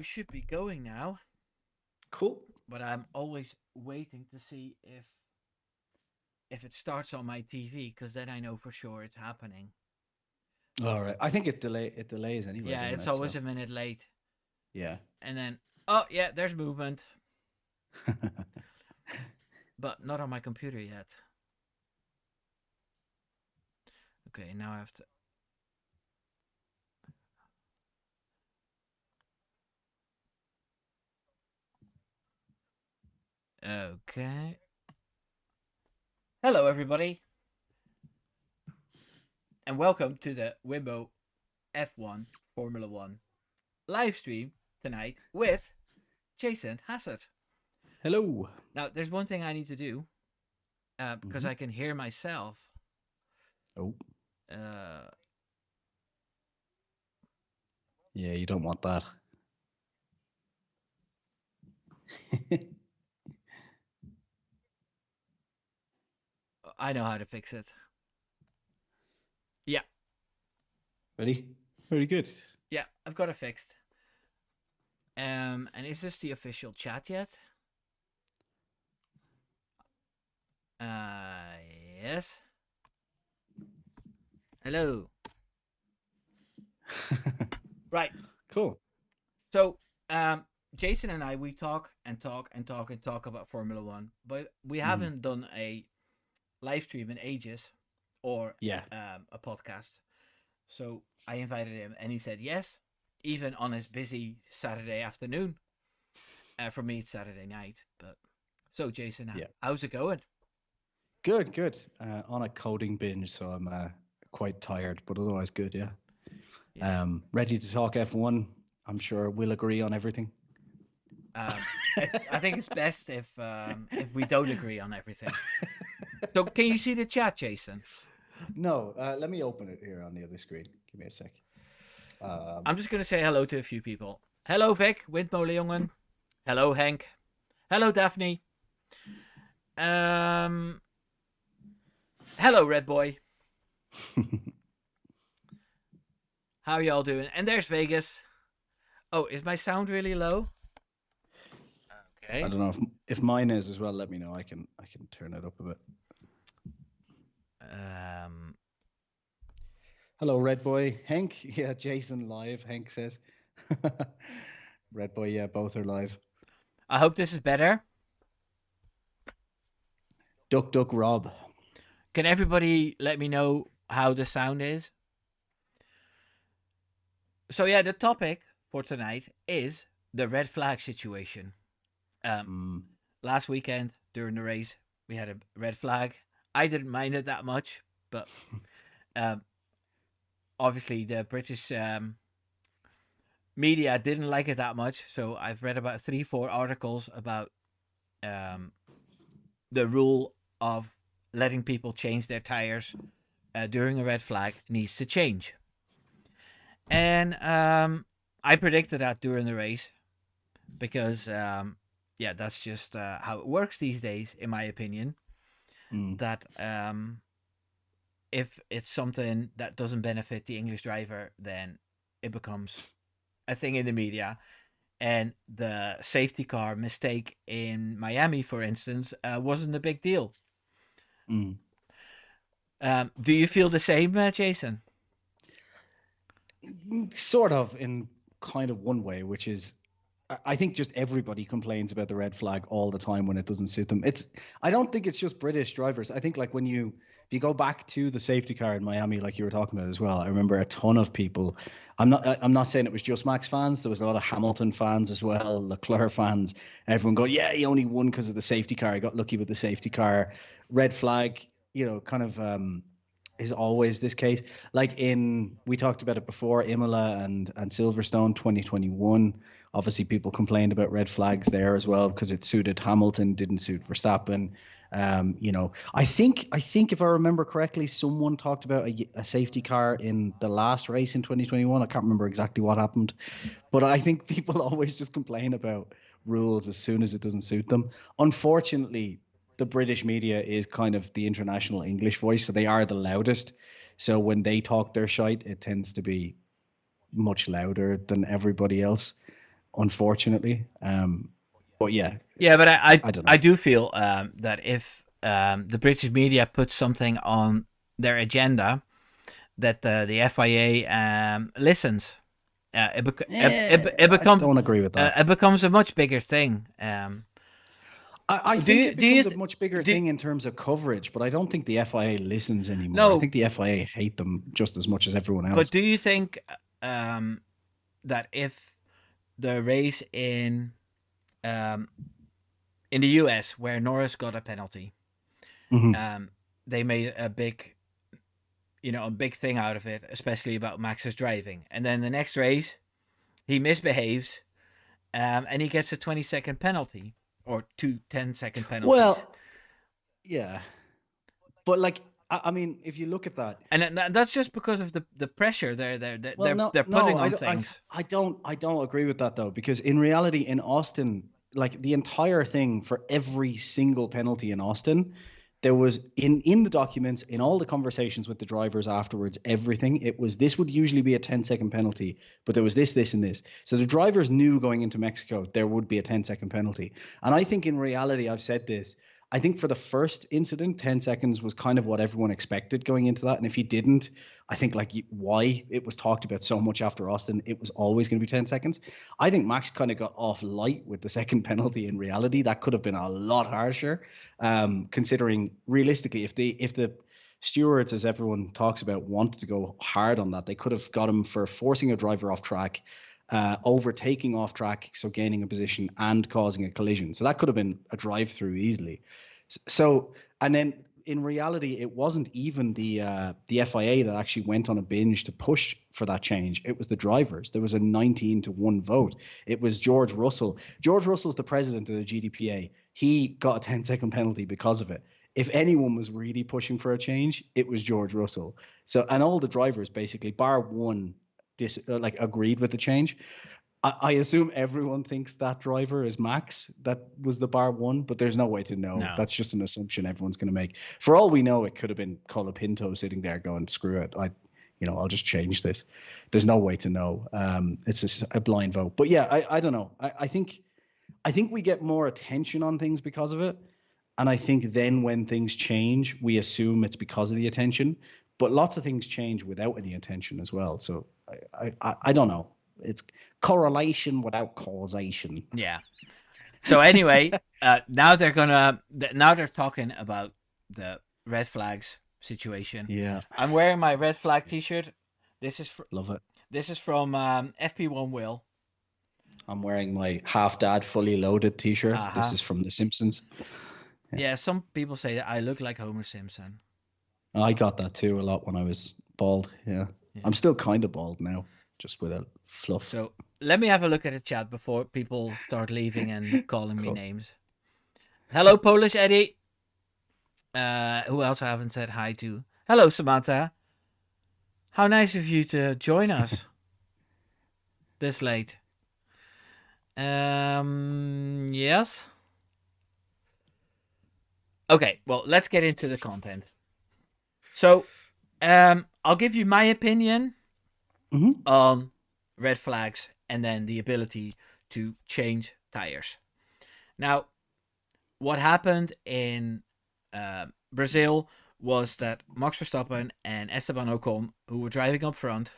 We should be going now, Cool. but I'm always waiting to see if it starts on my TV, because then I know for sure it's happening. All right. I think it delays anyway, Yeah, doesn't it's it? always So a minute late, yeah. and then oh yeah, there's movement, but not on my computer yet. Okay, now I have to. Okay. Hello, everybody, and welcome to the Wimbo F1 Formula One live stream tonight with Jason Hassett. Hello. Now, there's one thing I need to do because Hmm. I can hear myself. Oh, Uh, yeah. You don't want that. I know how to fix it. Yeah, Ready? Very good. yeah, I've got it fixed. And is this the official chat yet? Uh, yes. Hello. Right. Cool. So, um, Jason and I, we talk and talk and talk and talk about Formula One, but we Hmm. haven't done a live stream in ages or Yeah. a podcast. So I invited him, and he said yes, even on his busy Saturday afternoon. For me, it's Saturday night. But so, Jason, Yeah. how's it going? Good. Good. On a coding binge, so I'm quite tired, but otherwise good. Yeah. Yeah. Ready to talk F1. I'm sure we'll agree on everything. Um, I think it's best if we don't agree on everything. So, can you see the chat, Jason? No. Let me open it here on the other screen. Give me a sec. I'm just gonna say hello to a few people. Hello, Vic, Windmolenjongen. Hello, Henk. Hello, Daphne. Um, hello, Red Boy. How are y'all doing? And there's Vegas. Oh, is my sound really low? I Okay. don't know if mine is as well. Let me know. I can turn it up a bit. Um, Hello, Red Boy. Hank, yeah, Jason live. Hank says. Red Boy, yeah, both are live. I hope this is better. Duck Duck Rob. Can everybody let me know how the sound is? So yeah, the topic for tonight is the red flag situation. Um, Mm. last weekend during the race, we had a red flag. I didn't mind it that much, but um, obviously the British media didn't like it that much. So I've read about 3, 4 articles about um, the rule of letting people change their tires during a red flag needs to change. And I predicted that during the race because, yeah, that's just how it works these days, in my opinion. Mm. That if it's something that doesn't benefit the English driver, then it becomes a thing in the media. And the safety car mistake in Miami, for instance, wasn't a big deal. Mm. Do you feel the same, Jason? Sort of in kind of one way, which is I think just everybody complains about the red flag all the time when it doesn't suit them. I don't think it's just British drivers. I think like if you go back to the safety car in Miami, like you were talking about as well, I remember a ton of people. I'm not saying it was just Max fans. There was a lot of Hamilton fans as well, Leclerc fans. Everyone going, yeah, he only won because of the safety car. He got lucky with the safety car. Red flag, kind of is always this case. Like we talked about it before, Imola and Silverstone 2021. Obviously, people complained about red flags there as well because it suited Hamilton, didn't suit Verstappen. I think if I remember correctly, someone talked about a safety car in the last race in 2021. I can't remember exactly what happened, but I think people always just complain about rules as soon as it doesn't suit them. Unfortunately, the British media is kind of the international English voice, so they are the loudest. So when they talk their shite, it tends to be much louder than everybody else. unfortunately. But yeah, Yeah, but I don't I know. do feel that if the British media puts something on their agenda, that the FIA listens. It I becomes don't agree with that. it becomes a much bigger thing. I Do think you it do you becomes a th- much bigger do thing in terms of coverage, but I don't think the FIA listens anymore. I no? think the FIA hate them just as much as everyone But else. do you think um, that if the race um, in the US where Norris got a penalty, Hmm. um, they made a big a big thing out of it, especially about Max's driving, and then the next race he misbehaves, and he gets a 20-second penalty or two 10-second penalties. Well, yeah, but like, I mean, if you look at that, And that's just because of the pressure well, no, they're no, putting on things. I don't agree with that though, because in reality, in Austin, like the entire thing for every single penalty in Austin, there was in the documents, in all the conversations with the drivers afterwards, everything. It was this would usually be a 10-second penalty, but there was this, and this. So the drivers knew going into Mexico there would be a 10-second penalty. And I think in reality, I've said this. I think for the first incident, 10 seconds was kind of what everyone expected going into that. And if you didn't, I think like why it was talked about so much after Austin, it was always going to be 10 seconds. I think Max kind of got off light with the second penalty in reality. That could have been a lot harsher, considering realistically, if the stewards, as everyone talks about, wanted to go hard on that, they could have got him for forcing a driver off track, overtaking off track, so gaining a position and causing a collision. So that could have been a drive through easily. So, and then in reality, it wasn't even the FIA that actually went on a binge to push for that change. It was the drivers. There was a 19-1 vote. It was George Russell. George Russell's the president of the GDPA. He got a 10-second penalty because of it. If anyone was really pushing for a change, it was George Russell. So, and all the drivers basically, bar one, agreed with the change. I assume everyone thinks that driver is Max. That was the bar one, but there's no way to know. No. That's just an assumption everyone's going to make. For all we know, it could have been Colapinto sitting there going, "Screw it, I'll just change this." There's no way to know. It's just a blind vote. But yeah, I don't know. I think we get more attention on things because of it, and I think then when things change, we assume it's because of the attention. But lots of things change without any attention as well. So I don't know. It's correlation without causation. Yeah. So anyway, now they're talking about the red flags situation. Yeah, I'm wearing my red flag T-shirt. This is love it. this is from FP1 Will. I'm wearing my half dad fully loaded t-shirt. This Uh-huh. is from The Simpsons. Yeah, some people say that I look like Homer Simpson. I got that too a lot when I was bald. Yeah. Yeah. I'm still kind of bald now, just without fluff. So let me have a look at the chat before people start leaving and calling me Cool. names. Hello, Polish Eddie. Who else I haven't said hi to? Hello, Samantha. How nice of you to join us this late. Yes. Okay, well, let's get into the content. So, I'll give you my opinion Mm-hmm. on red flags and then the ability to change tires. Now, what happened in Brazil was that Max Verstappen and Esteban Ocon, who were driving up front,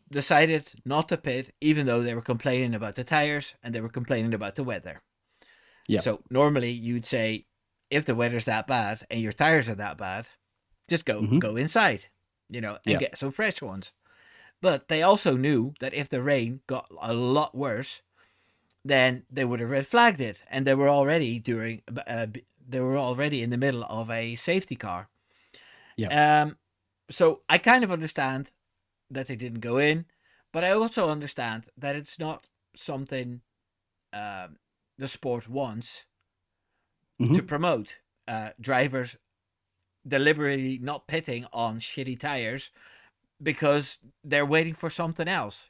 decided not to pit, even though they were complaining about the tires and they were complaining about the weather. Yeah. So normally you'd say, if the weather's that bad and your tires are that bad, just Mm-hmm. go inside, and Yeah. get some fresh ones. But they also knew that if the rain got a lot worse, then they would have red flagged it, and they were already in the middle of a safety car. Yeah. So I kind of understand that they didn't go in, but I also understand that it's not something the sport wants to Mm-hmm. promote. Drivers deliberately not pitting on shitty tires because they're waiting for something else.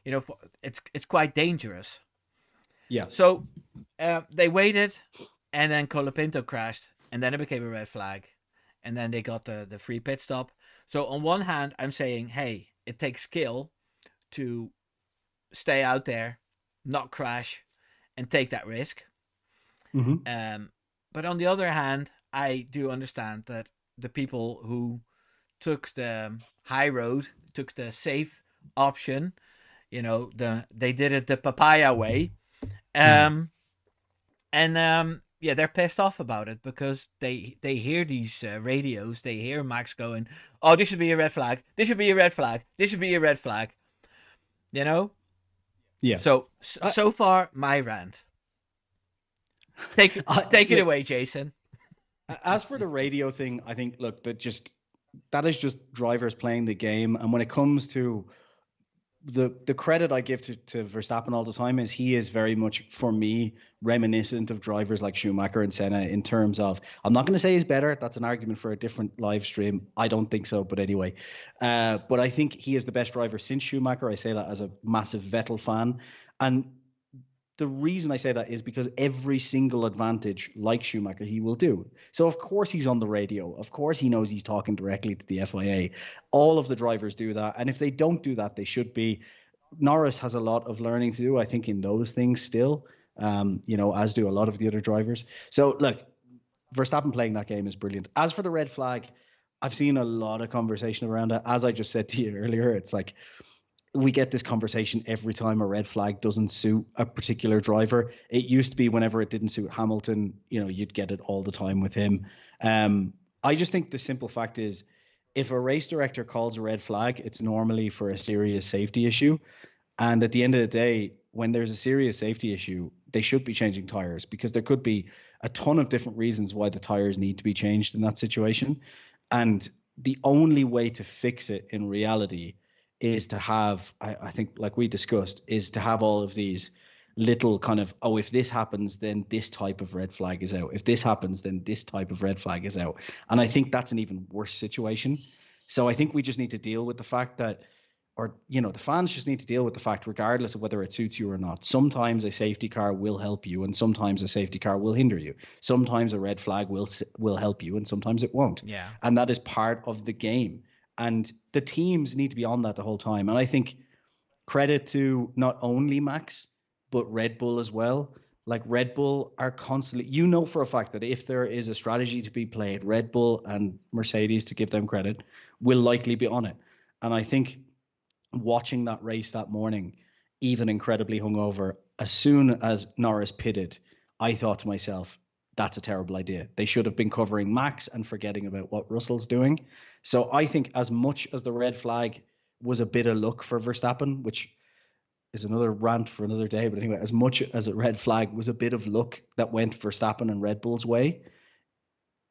It's quite dangerous. Yeah. So they waited, and then Colapinto crashed, and then it became a red flag, and then they got the free pit stop. So on one hand, I'm saying, hey, it takes skill to stay out there, not crash, and take that risk. Hmm. But on the other hand, I do understand that the people who took the high road, took the safe option, they did it the papaya way. Hmm. Um, and yeah, they're pissed off about it because they hear these radios, they hear Max going, "Oh, this should be a red flag. This should be a red flag. This should be a red flag." You know. Yeah. So far, my rant. Take take it Look, away, Jason. as for the radio thing, I think look that is just drivers playing the game, and when it comes to the credit I give to Verstappen all the time is he is very much, for me, reminiscent of drivers like Schumacher and Senna in terms of, I'm not going to say he's better. That's an argument for a different live stream. I don't think so, but anyway. But I think he is the best driver since Schumacher. I say that as a massive Vettel fan. And the reason I say that is because every single advantage, like Schumacher, he will do. So, of course, he's on the radio. Of course, he knows he's talking directly to the FIA. All of the drivers do that. And if they don't do that, they should be. Norris has a lot of learning to do, I think, in those things still, as do a lot of the other drivers. So, look, Verstappen playing that game is brilliant. As for the red flag, I've seen a lot of conversation around it. As I just said to you earlier, it's like, we get this conversation every time a red flag doesn't suit a particular driver. It used to be whenever it didn't suit Hamilton, you'd get it all the time with him. I just think the simple fact is, if a race director calls a red flag, it's normally for a serious safety issue. And at the end of the day, when there's a serious safety issue, they should be changing tires, because there could be a ton of different reasons why the tires need to be changed in that situation. And the only way to fix it in reality is to have, I think, like we discussed, is to have all of these little kind of, oh, if this happens, then this type of red flag is out. If this happens, then this type of red flag is out. And I think that's an even worse situation. So I think we just need to deal with the fact that, or the fans just need to deal with the fact, regardless of whether it suits you or not, sometimes a safety car will help you and sometimes a safety car will hinder you. Sometimes a red flag will help you and sometimes it won't. Yeah. And that is part of the game, and the teams need to be on that the whole time. And I think credit to not only Max but Red Bull as well. Like, Red Bull are constantly, for a fact that if there is a strategy to be played, Red Bull and Mercedes, to give them credit, will likely be on it. And I think watching that race that morning, even incredibly hungover, as soon as Norris pitted, I thought to myself, that's a terrible idea. They should have been covering Max and forgetting about what Russell's doing. So I think, as much as the red flag was a bit of luck for Verstappen, which is another rant for another day, but anyway, as much as a red flag was a bit of luck that went Verstappen and Red Bull's way,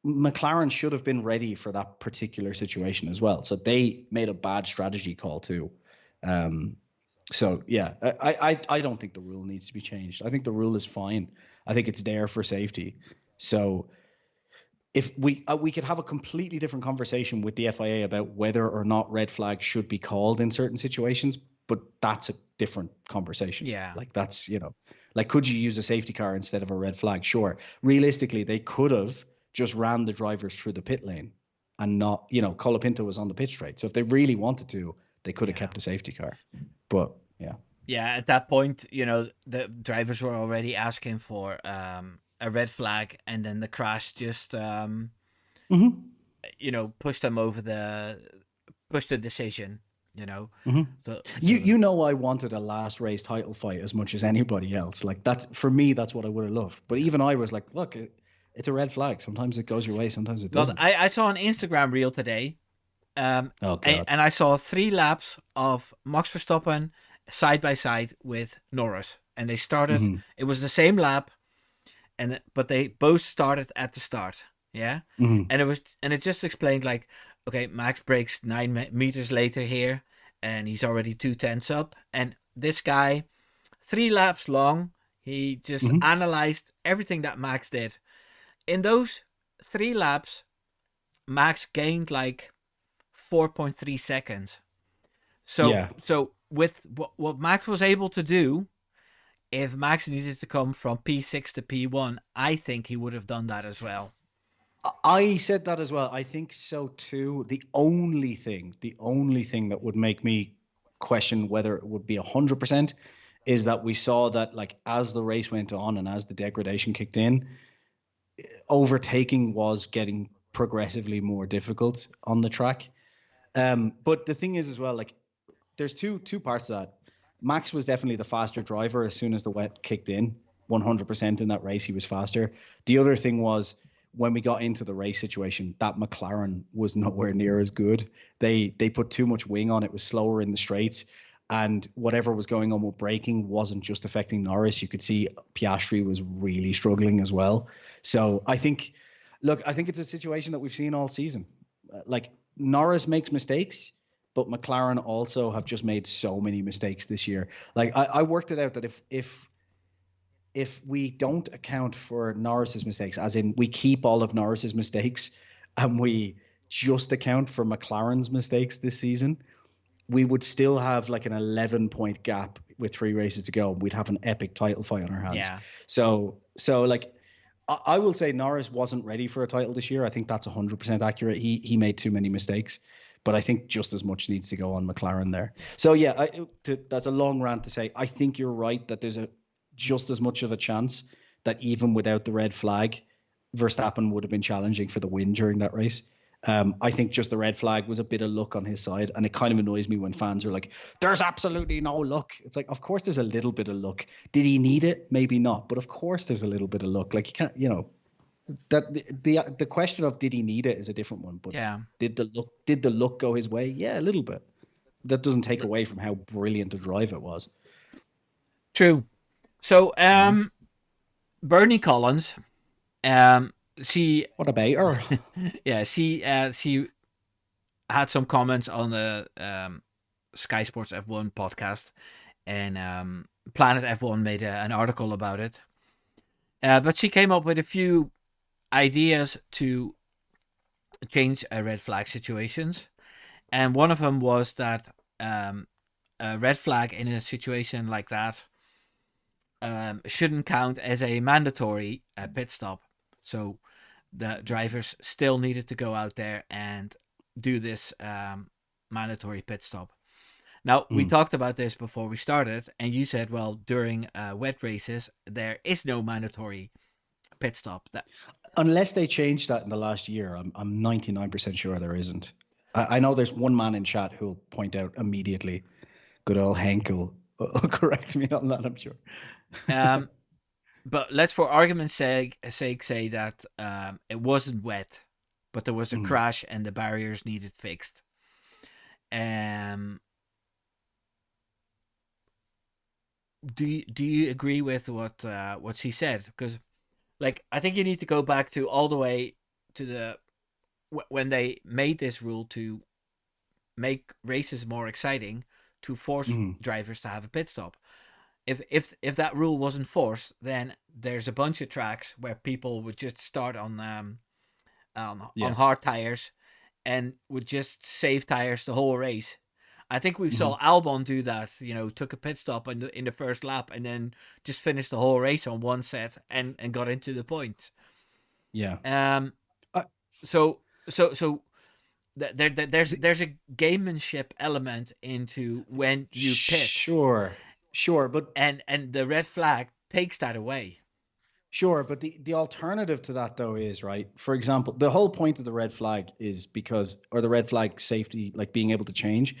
McLaren should have been ready for that particular situation as well. So they made a bad strategy call too. Um, so yeah, I don't think the rule needs to be changed. I think the rule is fine. I think it's there for safety. So if we could have a completely different conversation with the FIA about whether or not red flags should be called in certain situations, but that's a different conversation. Yeah. Like, that's, like, could you use a safety car instead of a red flag? Sure. Realistically, they could have just ran the drivers through the pit lane and not, Colapinto was on the pit straight. So if they really wanted to, they could have Yeah. kept a safety car. But yeah. Yeah, at that point, the drivers were already asking for a red flag, and then the crash just Mm-hmm. pushed them over pushed the decision. You know, Mm-hmm. so I wanted a last race title fight as much as anybody else. Like, that's, for me, that's what I would have loved. But even I was like, look, it's a red flag. Sometimes it goes your way, sometimes it well, doesn't. I saw an Instagram reel today, Oh God. and I saw 3 laps of Max Verstappen side by side with Norris, and they started. Mm-hmm. It was the same lap, but they both started at the start. Yeah, Mm-hmm. and it just explained, like, okay, Max breaks 9 meters later here, and he's already 2 tenths up, and this guy, 3 laps long, he just Mm-hmm. analyzed everything that Max did. In those 3 laps, Max gained like 4.3 seconds. So Yeah. with what Max was able to do, if Max needed to come from P6 to P1, I think he would have done that as well. I said that as well. I think so too. The only thing that would make me question whether it would be 100%, is that we saw that like as the race went on and as the degradation kicked in, overtaking was getting progressively more difficult on the track. But the thing is as well, like there's two parts of that. Max was definitely the faster driver as soon as the wet kicked in. 100% in that race, he was faster. The other thing was when we got into the race situation, that McLaren was nowhere near as good. They put too much wing on. It was slower in the straights. And whatever was going on with braking wasn't just affecting Norris. You could see Piastri was really struggling as well. So I think, look, I think it's a situation that we've seen all season. Like Norris makes mistakes, but McLaren also have just made so many mistakes this year. Like I worked it out that if we don't account for Norris's mistakes, as in we keep all of Norris's mistakes and we just account for McLaren's mistakes this season, we would still have like an 11-point gap with 3 races to go. We'd have an epic title fight on our hands. Yeah. So like I will say Norris wasn't ready for a title this year. I think that's 100% accurate. He made too many mistakes, but I think just as much needs to go on McLaren there. So yeah, that's a long rant to say. I think you're right that there's just as much of a chance that even without the red flag, Verstappen would have been challenging for the win during that race. I think just the red flag was a bit of luck on his side, and it kind of annoys me when fans are like, "There's absolutely no luck." It's like, of course, there's a little bit of luck. Did he need it? Maybe not, but of course, there's a little bit of luck. Like you can't, that the question of did he need it is a different one. But Yeah. did the luck go his way? Yeah, a little bit. That doesn't take away from how brilliant a drive it was. True. So, Bernie Collins, she, What about her? yeah, she had some comments on the Sky Sports F1 podcast, and Planet F1 made an article about it. But she came up with a few ideas to change red flag situations, and one of them was that a red flag in a situation like that shouldn't count as a mandatory pit stop. So the drivers still needed to go out there and do this mandatory pit stop. Now, we talked about this before we started, and you said, well, during wet races, there is no mandatory pit stop. Unless they changed that in the last year, I'm 99% sure there isn't. I know there's one man in chat who'll point out immediately. Good old Henkel will correct me on that, I'm sure. But let's, for argument's sake say that it wasn't wet, but there was a crash and the barriers needed fixed. Do you agree with what she said? Because, like, I think you need to go back to all the way to the when they made this rule to make races more exciting, to force drivers to have a pit stop. If that rule wasn't forced, then there's a bunch of tracks where people would just start on hard tires and would just save tires the whole race. I think we saw Albon do that. Took a pit stop in the first lap and then just finished the whole race on one set and got into the points. Yeah. So there's a gamemanship element into when you pit. Sure, but and the red flag takes that away. Sure, but the alternative to that though is, right, for example, the whole point of the red flag is or the red flag safety, like being able to change,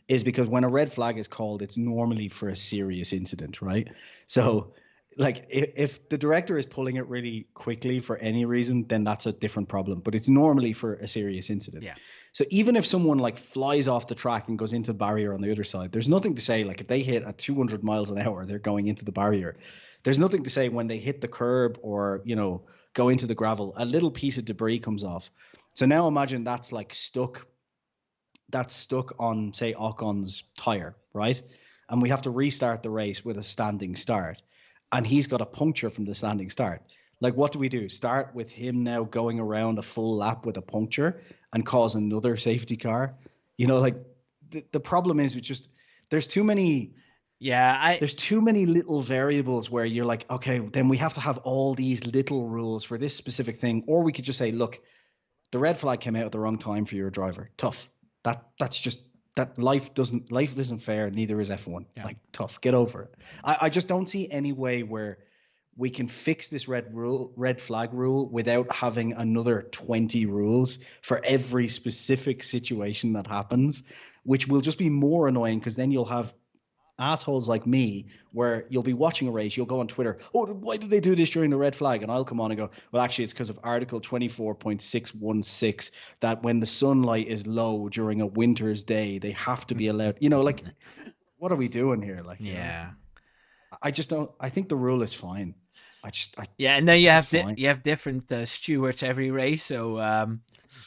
is because when a red flag is called, it's normally for a serious incident, right? So like if the director is pulling it really quickly for any reason, then that's a different problem. But it's normally for a serious incident. Yeah. So even if someone like flies off the track and goes into the barrier on the other side, there's nothing to say, like if they hit at 200 miles an hour, they're going into the barrier. There's nothing to say when they hit the curb or, go into the gravel, a little piece of debris comes off. So now imagine that's stuck on, say, Ocon's tire, right? And we have to restart the race with a standing start. And he's got a puncture from the standing start. Like, what do we do? Start with him now going around a full lap with a puncture and cause another safety car? The problem is there's too many. Yeah, there's too many little variables where you're like, okay, then we have to have all these little rules for this specific thing. Or we could just say, look, the red flag came out at the wrong time for your driver. Tough. That's just that life isn't fair. Neither is F1. Yeah. Like, tough. Get over it. I just don't see any way where we can fix this red flag rule without having another 20 rules for every specific situation that happens, which will just be more annoying because then you'll have assholes like me where you'll be watching a race, you'll go on Twitter, oh, why did they do this during the red flag? And I'll come on and go, well, actually, it's because of Article 24.616 that when the sunlight is low during a winter's day, they have to be allowed. Like, what are we doing here? Like, Yeah. I just don't. I think the rule is fine. Yeah, and then you it's have fine. you have different stewards every race. So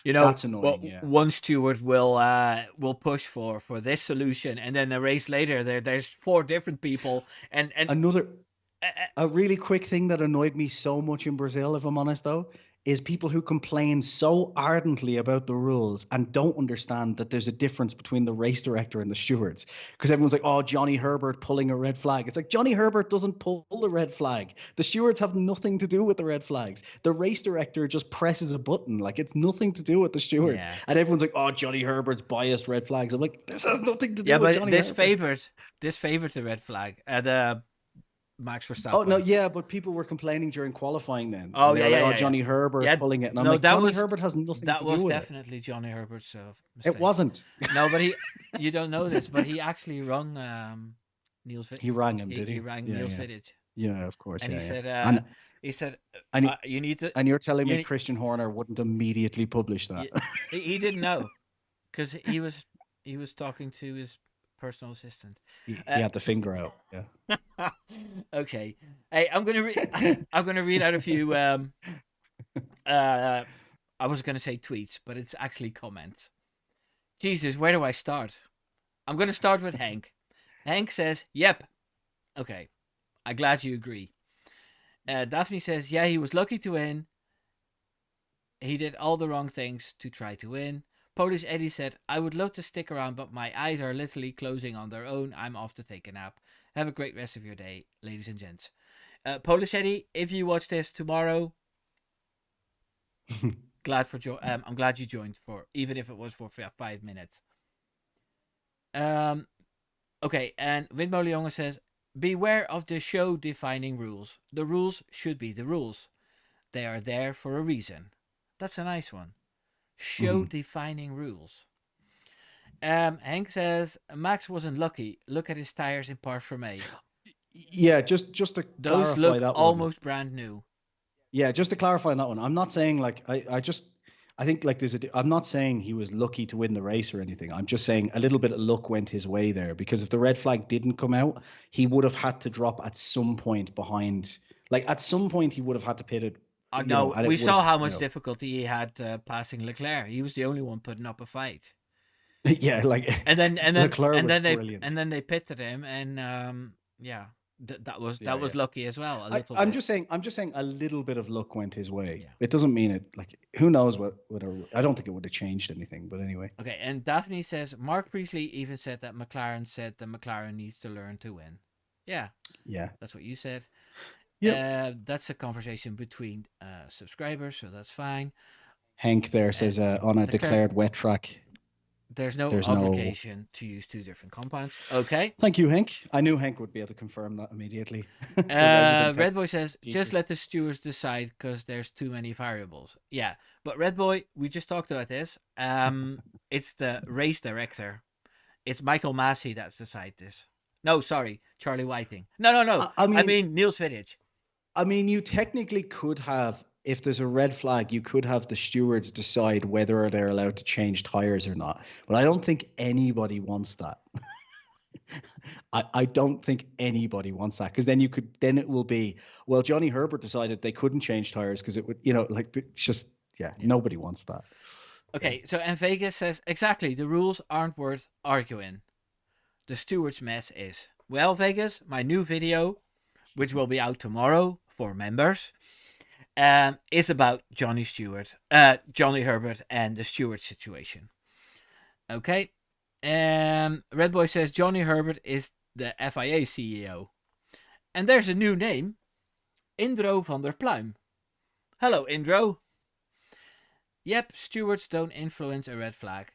That's annoying. Yeah. one steward will push for this solution, and then a race later there's 4 different people, and Another uh, a really quick thing that annoyed me so much in Brazil, if I'm honest, though, is people who complain so ardently about the rules and don't understand that there's a difference between the race director and the stewards. Because everyone's like, oh, Johnny Herbert pulling a red flag. It's like, Johnny Herbert doesn't pull the red flag. The stewards have nothing to do with the red flags. The race director just presses a button. Like, it's nothing to do with the stewards. yeah, And everyone's like, oh, Johnny Herbert's biased red flags. I'm like, this has nothing to do yeah, with but Johnny Herbert. this favored the red flag at Max Oh no, Verstappen. yeah, but people were complaining during qualifying then, Oh and they yeah, were like, yeah, "Oh, yeah, yeah. Johnny Herbert Yeah, pulling it," and I'm no, like, "Johnny Herbert has nothing to do with it. definitely Johnny Herbert's It mistake. wasn't." No, but you don't know this, but he actually rung Niels. He rang him, did He he? rang Yeah, Niels yeah, Vidic, yeah. Of course, and yeah, yeah. uh, he said, And he, you need to. and you're telling me You, Christian Horner wouldn't immediately publish that? you, he didn't know because he was talking to his personal assistant. He had the finger out. Yeah. Okay, hey, I'm gonna I'm gonna read out a few. I was gonna say tweets, but it's actually comments. Jesus, where do I start? I'm gonna start with Hank. Hank says, "Yep, okay. I'm glad you agree." Daphne says, "Yeah, he was lucky to win. He did all the wrong things to try to win." Polish Eddie said, "I would love to stick around, but my eyes are literally closing on their own. I'm off to take a nap. Have a great rest of your day, ladies and gents." Polish Eddie, if you watch this tomorrow, I'm glad you joined for, even if it was for 5 minutes. Okay, and Windmo Leonge says, "Beware of the show-defining rules. The rules should be the rules. They are there for a reason." That's a nice one. Show-defining rules. Hank says, "Max wasn't lucky. Look at his tires in Parc-Fermé. Yeah, just to Those clarify look that one. almost brand new." Yeah, just to clarify on that one, I'm not saying like I think like I'm not saying he was lucky to win the race or anything. I'm just saying a little bit of luck went his way there because if the red flag didn't come out, he would have had to drop at some point behind. Like at some point, he would have had to pit it. No, And it we would saw have, how much difficulty he had passing Leclerc. He was the only one putting up a fight. Yeah, like Leclerc was brilliant. And then they pitted him, and yeah, that was lucky as well. I'm just saying a little bit of luck went his way. Yeah. It doesn't mean it. Like who knows what I don't think it would have changed anything. But anyway. Okay, and Daphne says Mark Priestley even said that McLaren needs to learn to win. Yeah. Yeah. That's what you said. Yeah. That's a conversation between subscribers, so that's fine. Hank there says on a declared wet track. There's no obligation to use 2 different compounds. Okay. Thank you, Hank. I knew Hank would be able to confirm that immediately. Red Boy says, just let the stewards decide because there's too many variables. Yeah, but Red Boy, we just talked about this. It's the race director. It's Michael Massey that's decide this. No, sorry, Charlie Whiting. No. I mean Niels Vidic. I mean, you technically could have, if there's a red flag, you could have the stewards decide whether they're allowed to change tires or not. But I don't think anybody wants that. I don't think anybody wants that because then it will be, well, Johnny Herbert decided they couldn't change tires because it would, like it's just, nobody wants that. Okay, so and Vegas says, exactly, the rules aren't worth arguing. The steward's mess is. Well, Vegas, my new video, which will be out tomorrow for members, is about Johnny Herbert and the steward situation. Okay. Red Boy says Johnny Herbert is the FIA CEO. And there's a new name. Indro van der Pluim. Hello, Indro. Yep, stewards don't influence a red flag.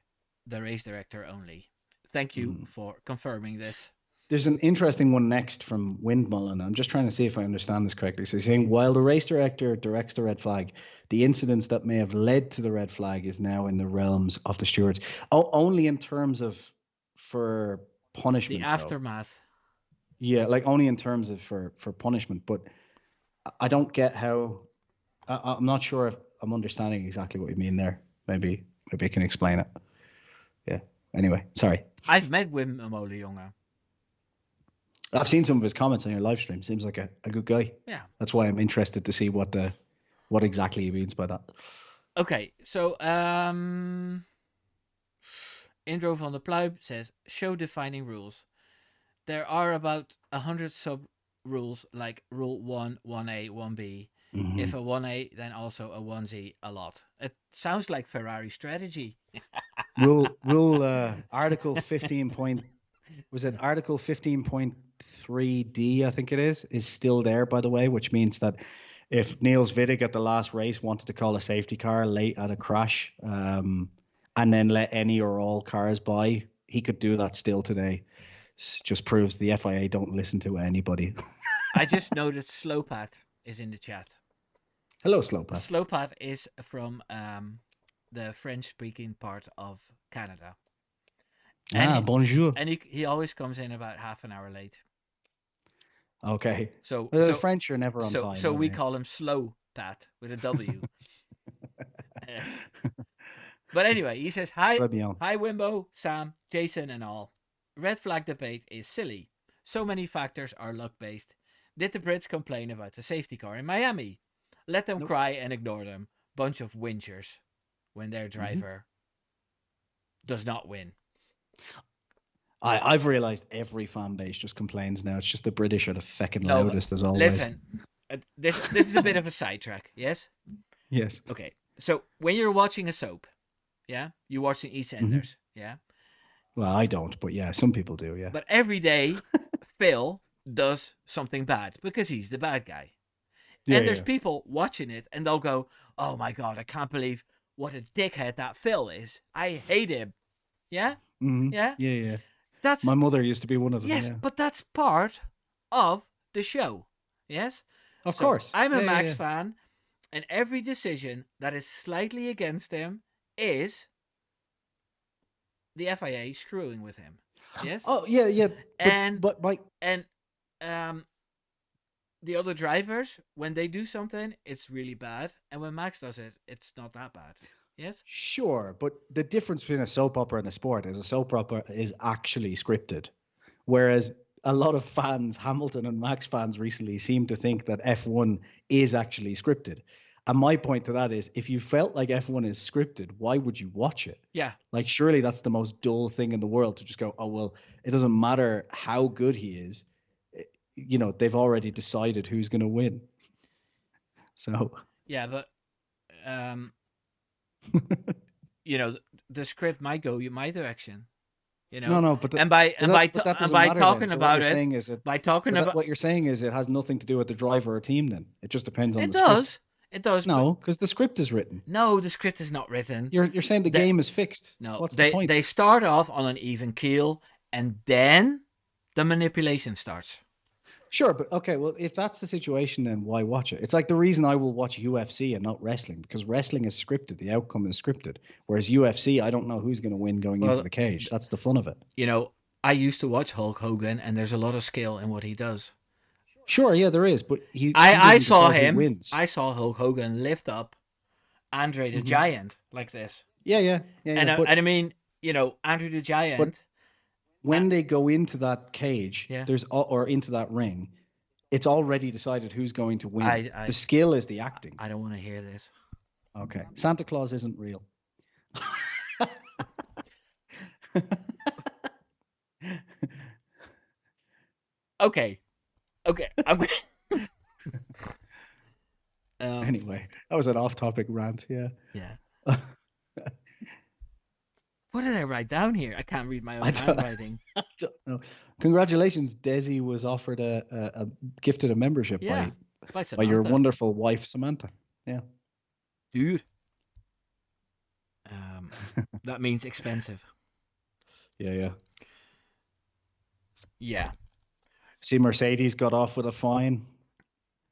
The race director only. thank you for confirming this. There's an interesting one next from Windmullen. I'm just trying to see if I understand this correctly. So he's saying, while the race director directs the red flag, the incidents that may have led to the red flag is now in the realms of the stewards. Oh, only in terms of for The punishment, though. aftermath. Yeah, like only in terms of for punishment. But I don't get how. I'm not sure if I'm understanding exactly what you mean there. Maybe I can explain it. Yeah. Anyway, sorry. I've met Wim Molenjonge. I've seen some of his comments on your live stream. Seems like a good guy. Yeah. That's why I'm interested to see what exactly he means by that. Okay, so Indro van der Pluim says, show defining rules. There are about 100 sub rules, like rule 1, 1A, 1B. Mm-hmm. If a 1A, then also a 1Z a lot. It sounds like Ferrari strategy. Article 15 point, was it Article 15.3D, I think it is still there, by the way, which means that if Niels Wittig at the last race wanted to call a safety car late at a crash, and then let any or all cars by, he could do that still today. It just proves the FIA don't listen to anybody. I just noticed Slowpat is in the chat. Hello, Slowpat. Slowpat is from the French-speaking part of Canada. And bonjour. And he always comes in about half an hour late. Okay. So the French are never on time. So we call him Slow Pat with a W. But anyway, he says, hi Wimbo, Sam, Jason, and all. Red flag debate is silly. So many factors are luck-based. Did the Brits complain about the safety car in Miami? Let them cry and ignore them. Bunch of whingers when their driver does not win. I've realized every fan base just complains now. It's just the British are the feckin' loudest as always. Listen, this is a bit of a sidetrack, yes? Yes. Okay, so when you're watching a soap, yeah? You're watching EastEnders, yeah? Well, I don't, but yeah, some people do, yeah. But every day, Phil does something bad because he's the bad guy. Yeah, and there's people watching it and they'll go, oh my God, I can't believe what a dickhead that Phil is. I hate him. Yeah? Mm-hmm. Yeah? Yeah. That's my mother used to be one of them. Yes, yeah. But that's part of the show. Yes? Of course. I'm a Max fan, and every decision that is slightly against him is the FIA screwing with him. Yes? Oh, yeah. But Mike... And the other drivers, when they do something, it's really bad. And when Max does it, it's not that bad. Yes? Sure, but the difference between a soap opera and a sport is a soap opera is actually scripted. Whereas a lot of fans, Hamilton and Max fans recently, seem to think that F1 is actually scripted. And my point to that is, if you felt like F1 is scripted, why would you watch it? Yeah. Like, surely that's the most dull thing in the world to just go, oh, well, it doesn't matter how good he is. You know, they've already decided who's going to win. So. Yeah, but, you know, the script might go my direction. You know? No, but by talking about what you're saying is it has nothing to do with the driver or team. Then it just depends on the script. It does. No, because the script is written. No, the script is not written. You're saying the game is fixed. No, what's the point? They start off on an even keel, and then the manipulation starts. Sure, but okay, well, if that's the situation, then why watch it? It's like the reason I will watch UFC and not wrestling, because wrestling is scripted. The outcome is scripted. Whereas UFC, I don't know who's going to win going into the cage. That's the fun of it. You know, I used to watch Hulk Hogan, and there's a lot of skill in what he does. Sure, yeah, there is, but I saw him. I saw Hulk Hogan lift up Andre the Giant like this. Yeah. And I mean, you know, Andre the Giant. But when they go into that cage, or into that ring, it's already decided who's going to win. The skill is the acting. I don't want to hear this. Okay, Santa Claus isn't real. Okay. Anyway, that was an off-topic rant. Yeah. What did I write down here? I can't read my own handwriting. I don't know. Congratulations, Desi was offered a gifted a membership by your wonderful wife Samantha. Yeah. Dude. That means expensive. Yeah. Yeah. See, Mercedes got off with a fine.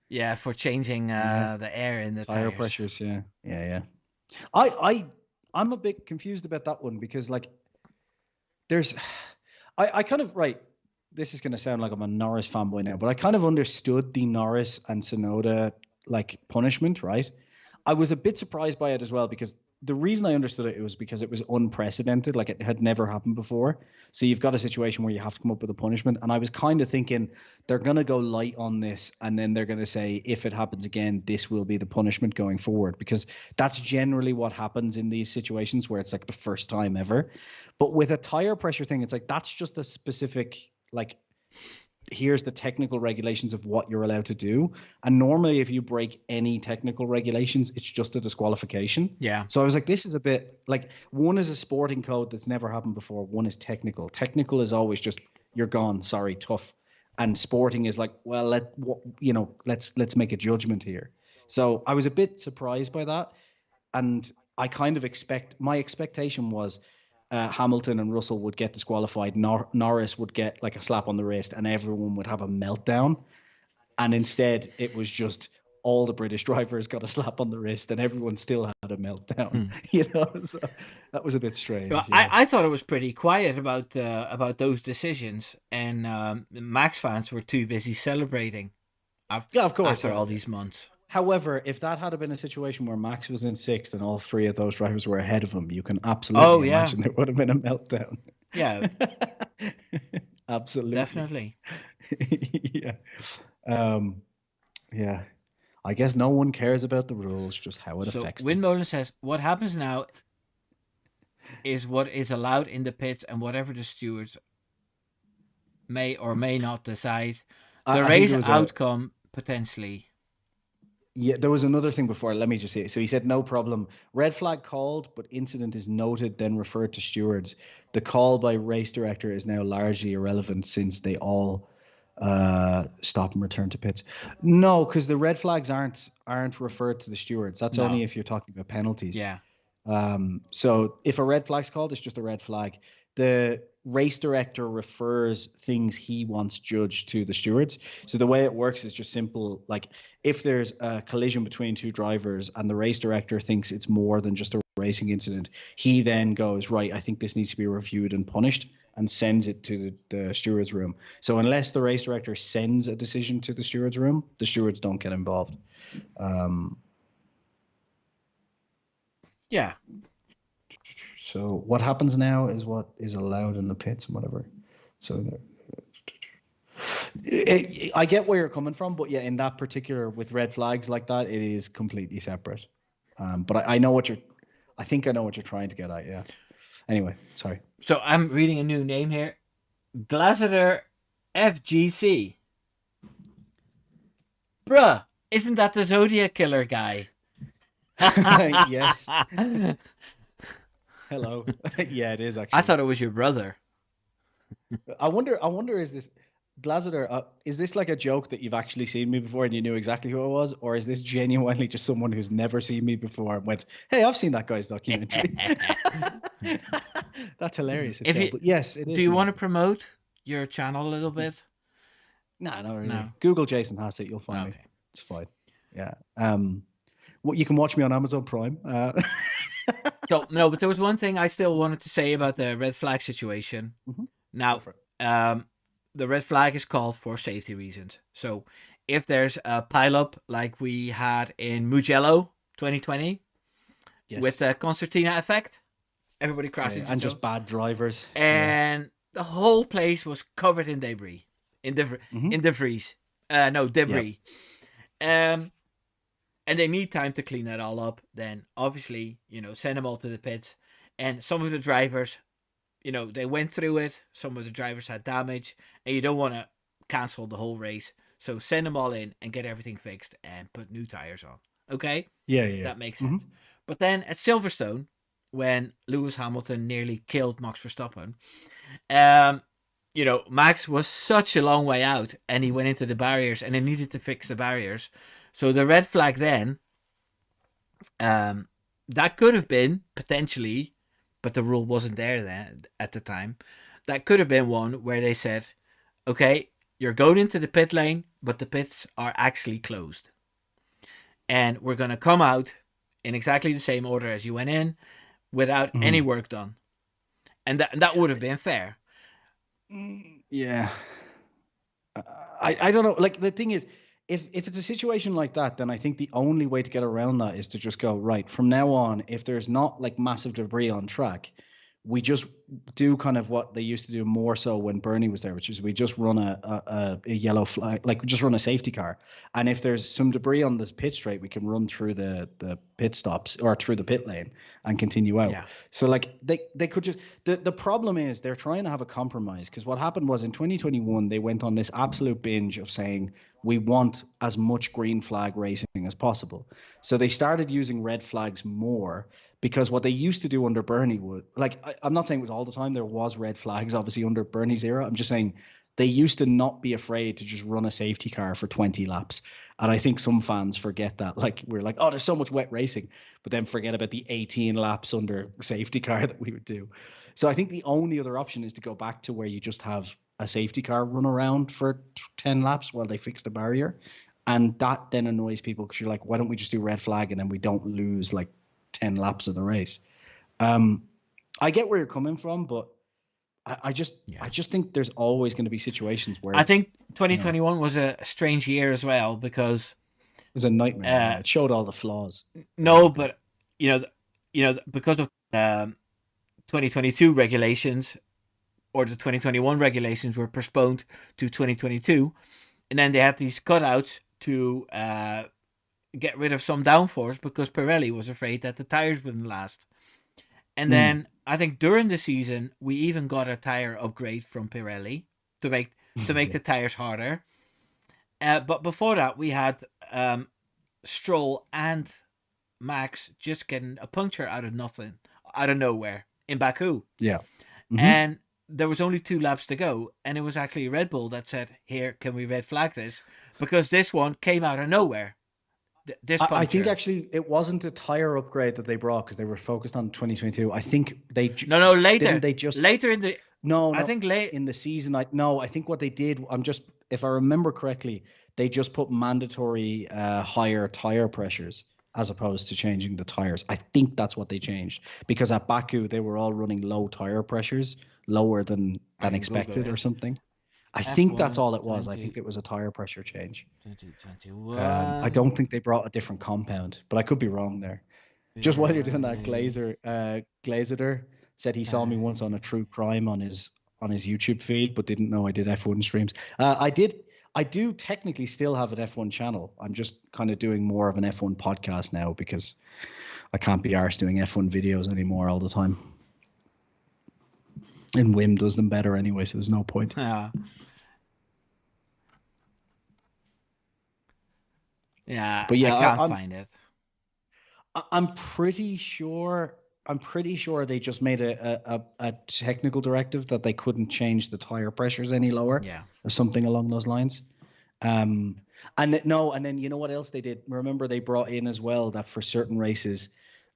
Yeah, for changing Yeah, the air in the tire tires. pressures. Yeah, yeah, yeah. I'm a bit confused about that one because like there's I kind of right. This is going to sound like I'm a Norris fanboy now, but I kind of understood the Norris and Sonoda like punishment, right? I was a bit surprised by it as well because the reason I understood it was because it was unprecedented, like it had never happened before. So you've got a situation where you have to come up with a punishment, and I was kind of thinking they're going to go light on this, and then they're going to say if it happens again, this will be the punishment going forward, because that's generally what happens in these situations where it's like the first time ever. But with a tire pressure thing, it's like that's just a specific like here's the technical regulations of what you're allowed to do. And normally, if you break any technical regulations, it's just a disqualification. Yeah. So I was like, this is a bit like one is a sporting code that's never happened before. One is technical. Technical is always just you're gone. Sorry, tough. And sporting is like, well, let's make a judgment here. So I was a bit surprised by that, and I kind of my expectation was Hamilton and Russell would get disqualified. Norris would get like a slap on the wrist, and everyone would have a meltdown. And instead, it was just all the British drivers got a slap on the wrist, and everyone still had a meltdown. Hmm. So that was a bit Well, strange. Yeah. I thought it was pretty quiet about those decisions, and Max fans were too busy celebrating Yeah, of course. after all these months. However, if that had been a situation where Max was in sixth and all three of those drivers were ahead of him, you can absolutely Oh yeah, imagine there would have been a meltdown. yeah, Absolutely. definitely. Yeah. Um, yeah. I guess no one cares about the rules, just how it So affects them. Windmolen says what happens now is what is allowed in the pits, and whatever the stewards may or may not decide. The I think race there was outcome potentially. there was another thing before. Let me just say. So he said, no problem. Red flag called, but incident is noted, then referred to stewards. The call by race director is now largely irrelevant since they all stop and return to pits. No, because the red flags aren't referred to the stewards. That's No. only if you're talking about penalties. Yeah. So if a red flag's called, it's just a red flag. The race director refers things he wants judged to the stewards. So the way it works is just simple. Like if there's a collision between two drivers and the race director thinks it's more than just a racing incident, he then goes, right, I think this needs to be reviewed and punished, and sends it to the stewards room. So unless the race director sends a decision to the stewards room, the stewards don't get involved. Yeah. So what happens now is what is allowed in the pits and whatever. So I get where you're coming from, but yeah, in that particular with red flags like that, it is completely separate. But I know I think I know what you're trying to get at. Yeah. Anyway, sorry. So I'm reading a new name here. Glazeder FGC. Bruh, isn't that the Zodiac Killer guy? Yes. Hello. Yeah, it is actually. I thought it was your brother. I wonder, is this Glazeder? Is this like a joke that you've actually seen me before and you knew exactly who I was, or is this genuinely just someone who's never seen me before and went, "Hey, I've seen that guy's documentary." That's hilarious. But yes, it is. Do you want to promote your channel a little bit? No, not really. No. Google Jason Hassett, you'll find me. It's fine. Yeah. What you can watch me on Amazon Prime. So no, but there was one thing I still wanted to say about the red flag situation. Mm-hmm. Now, the red flag is called for safety reasons. So if there's a pileup like we had in Mugello 2020, yes, with the concertina effect, everybody crashed and just bad drivers, and the whole place was covered in debris, in the freeze. No, debris. Yep. And they need time to clean that all up. Then obviously, send them all to the pits. And some of the drivers, they went through it. Some of the drivers had damage, and you don't want to cancel the whole race. So send them all in and get everything fixed and put new tires on. Okay? Yeah. That makes sense. But then at Silverstone, when Lewis Hamilton nearly killed Max Verstappen, Max was such a long way out, and he went into the barriers, and they needed to fix the barriers. So the red flag then, that could have been potentially, but the rule wasn't there then at the time. That could have been one where they said, okay, you're going into the pit lane, but the pits are actually closed. And we're going to come out in exactly the same order as you went in without any Mhm. work done. And that would have been fair. Yeah. I don't know. Like the thing is, if it's a situation like that, then I think the only way to get around that is to just go right from now on. If there's not like massive debris on track, we just do kind of what they used to do more so when Bernie was there, which is we just run a yellow flag, like we just run a safety car. And if there's some debris on this pit straight, we can run through the pit stops or through the pit lane and continue out. Yeah. So like they could just the problem is they're trying to have a compromise because what happened was in 2021 they went on this absolute binge of saying we want as much green flag racing as possible. So they started using red flags more because what they used to do under Bernie was like I'm not saying it was all the time. There was red flags obviously under Bernie's era. I'm just saying they used to not be afraid to just run a safety car for 20 laps. And I think some fans forget that. Like we're like, oh, there's so much wet racing, but then forget about the 18 laps under safety car that we would do. So I think the only other option is to go back to where you just have a safety car run around for 10 laps while they fix the barrier. And that then annoys people because you're like, why don't we just do red flag and then we don't lose like 10 laps of the race? Um, I get where you're coming from, but I Yeah. just think there's always going to be situations where I it's think you know 2021 was a strange year as well because it was a nightmare. uh, Yeah, it showed all the flaws, no, basically. but you know, because of 2022 regulations or the 2021 regulations were postponed to 2022, and then they had these cutouts to get rid of some downforce because Pirelli was afraid that the tires wouldn't last. And Mm. then I think during the season we even got a tire upgrade from Pirelli to make Yeah. the tires harder. But before that, we had Stroll and Max just getting a puncture out of nothing, out of nowhere in Baku. Yeah. Hmm. And there was only 2 laps to go. And it was actually Red Bull that said, here, can we red flag this? Because this one came out of nowhere, this I think puncture. actually it wasn't a tire upgrade that they brought because they were focused on 2022. I think No, no, didn't later. they just Later in the. no, I no, think late. in the season. I no, I think what they did. I'm just if I remember correctly, they just put mandatory higher tire pressures as opposed to changing the tires. I think that's what they changed because at Baku they were all running low tire pressures, lower I than can Google expected or it. something. I think that's F1 all it was. I think 20, it was a tire pressure change. I 2021. don't think they brought a different compound, but I could be wrong there. Just while you're doing that, Pirelli Glazer said he saw me once on a tire. true crime on his YouTube feed, but didn't know I did F1 streams. I do technically still have an F1 channel. I'm just kind of doing more of an F1 podcast now because I can't be arsed doing F1 videos anymore all the time. And Wim does them better anyway, so there's no point. Yeah. Yeah, But I yeah, can't find it. I'm pretty sure. I'm pretty sure they just made a technical directive that they couldn't change the tire pressures any lower, Yeah. or something along those lines. Um, no, and then you know what else they did? Remember they brought in as well that for certain races,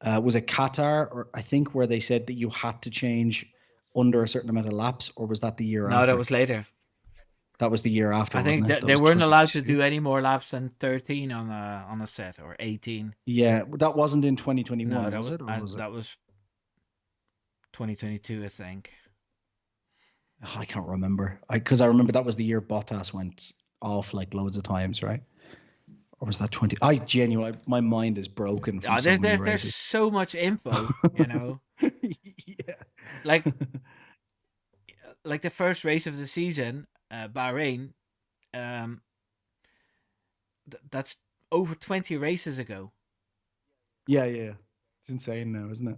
was it Qatar or I think where they said that you had to change under a certain amount of laps, or was that the year No, that after? was later. That was the year after, I think wasn't it? that That they was weren't allowed to 22. do any more laps than 13 on a set or 18. Yeah, that wasn't in No, 2021, was it, or was it? that was 2022, I think. Oh, I can't remember. Because I remember that was the year Bottas went off like loads of times, right? Or was that 20? I genuinely, my mind is broken from so many There's races. so much info. Yeah. Like the first race of the season, Bahrain. Um, that's over 20 races ago. Yeah, yeah. It's insane now, isn't it?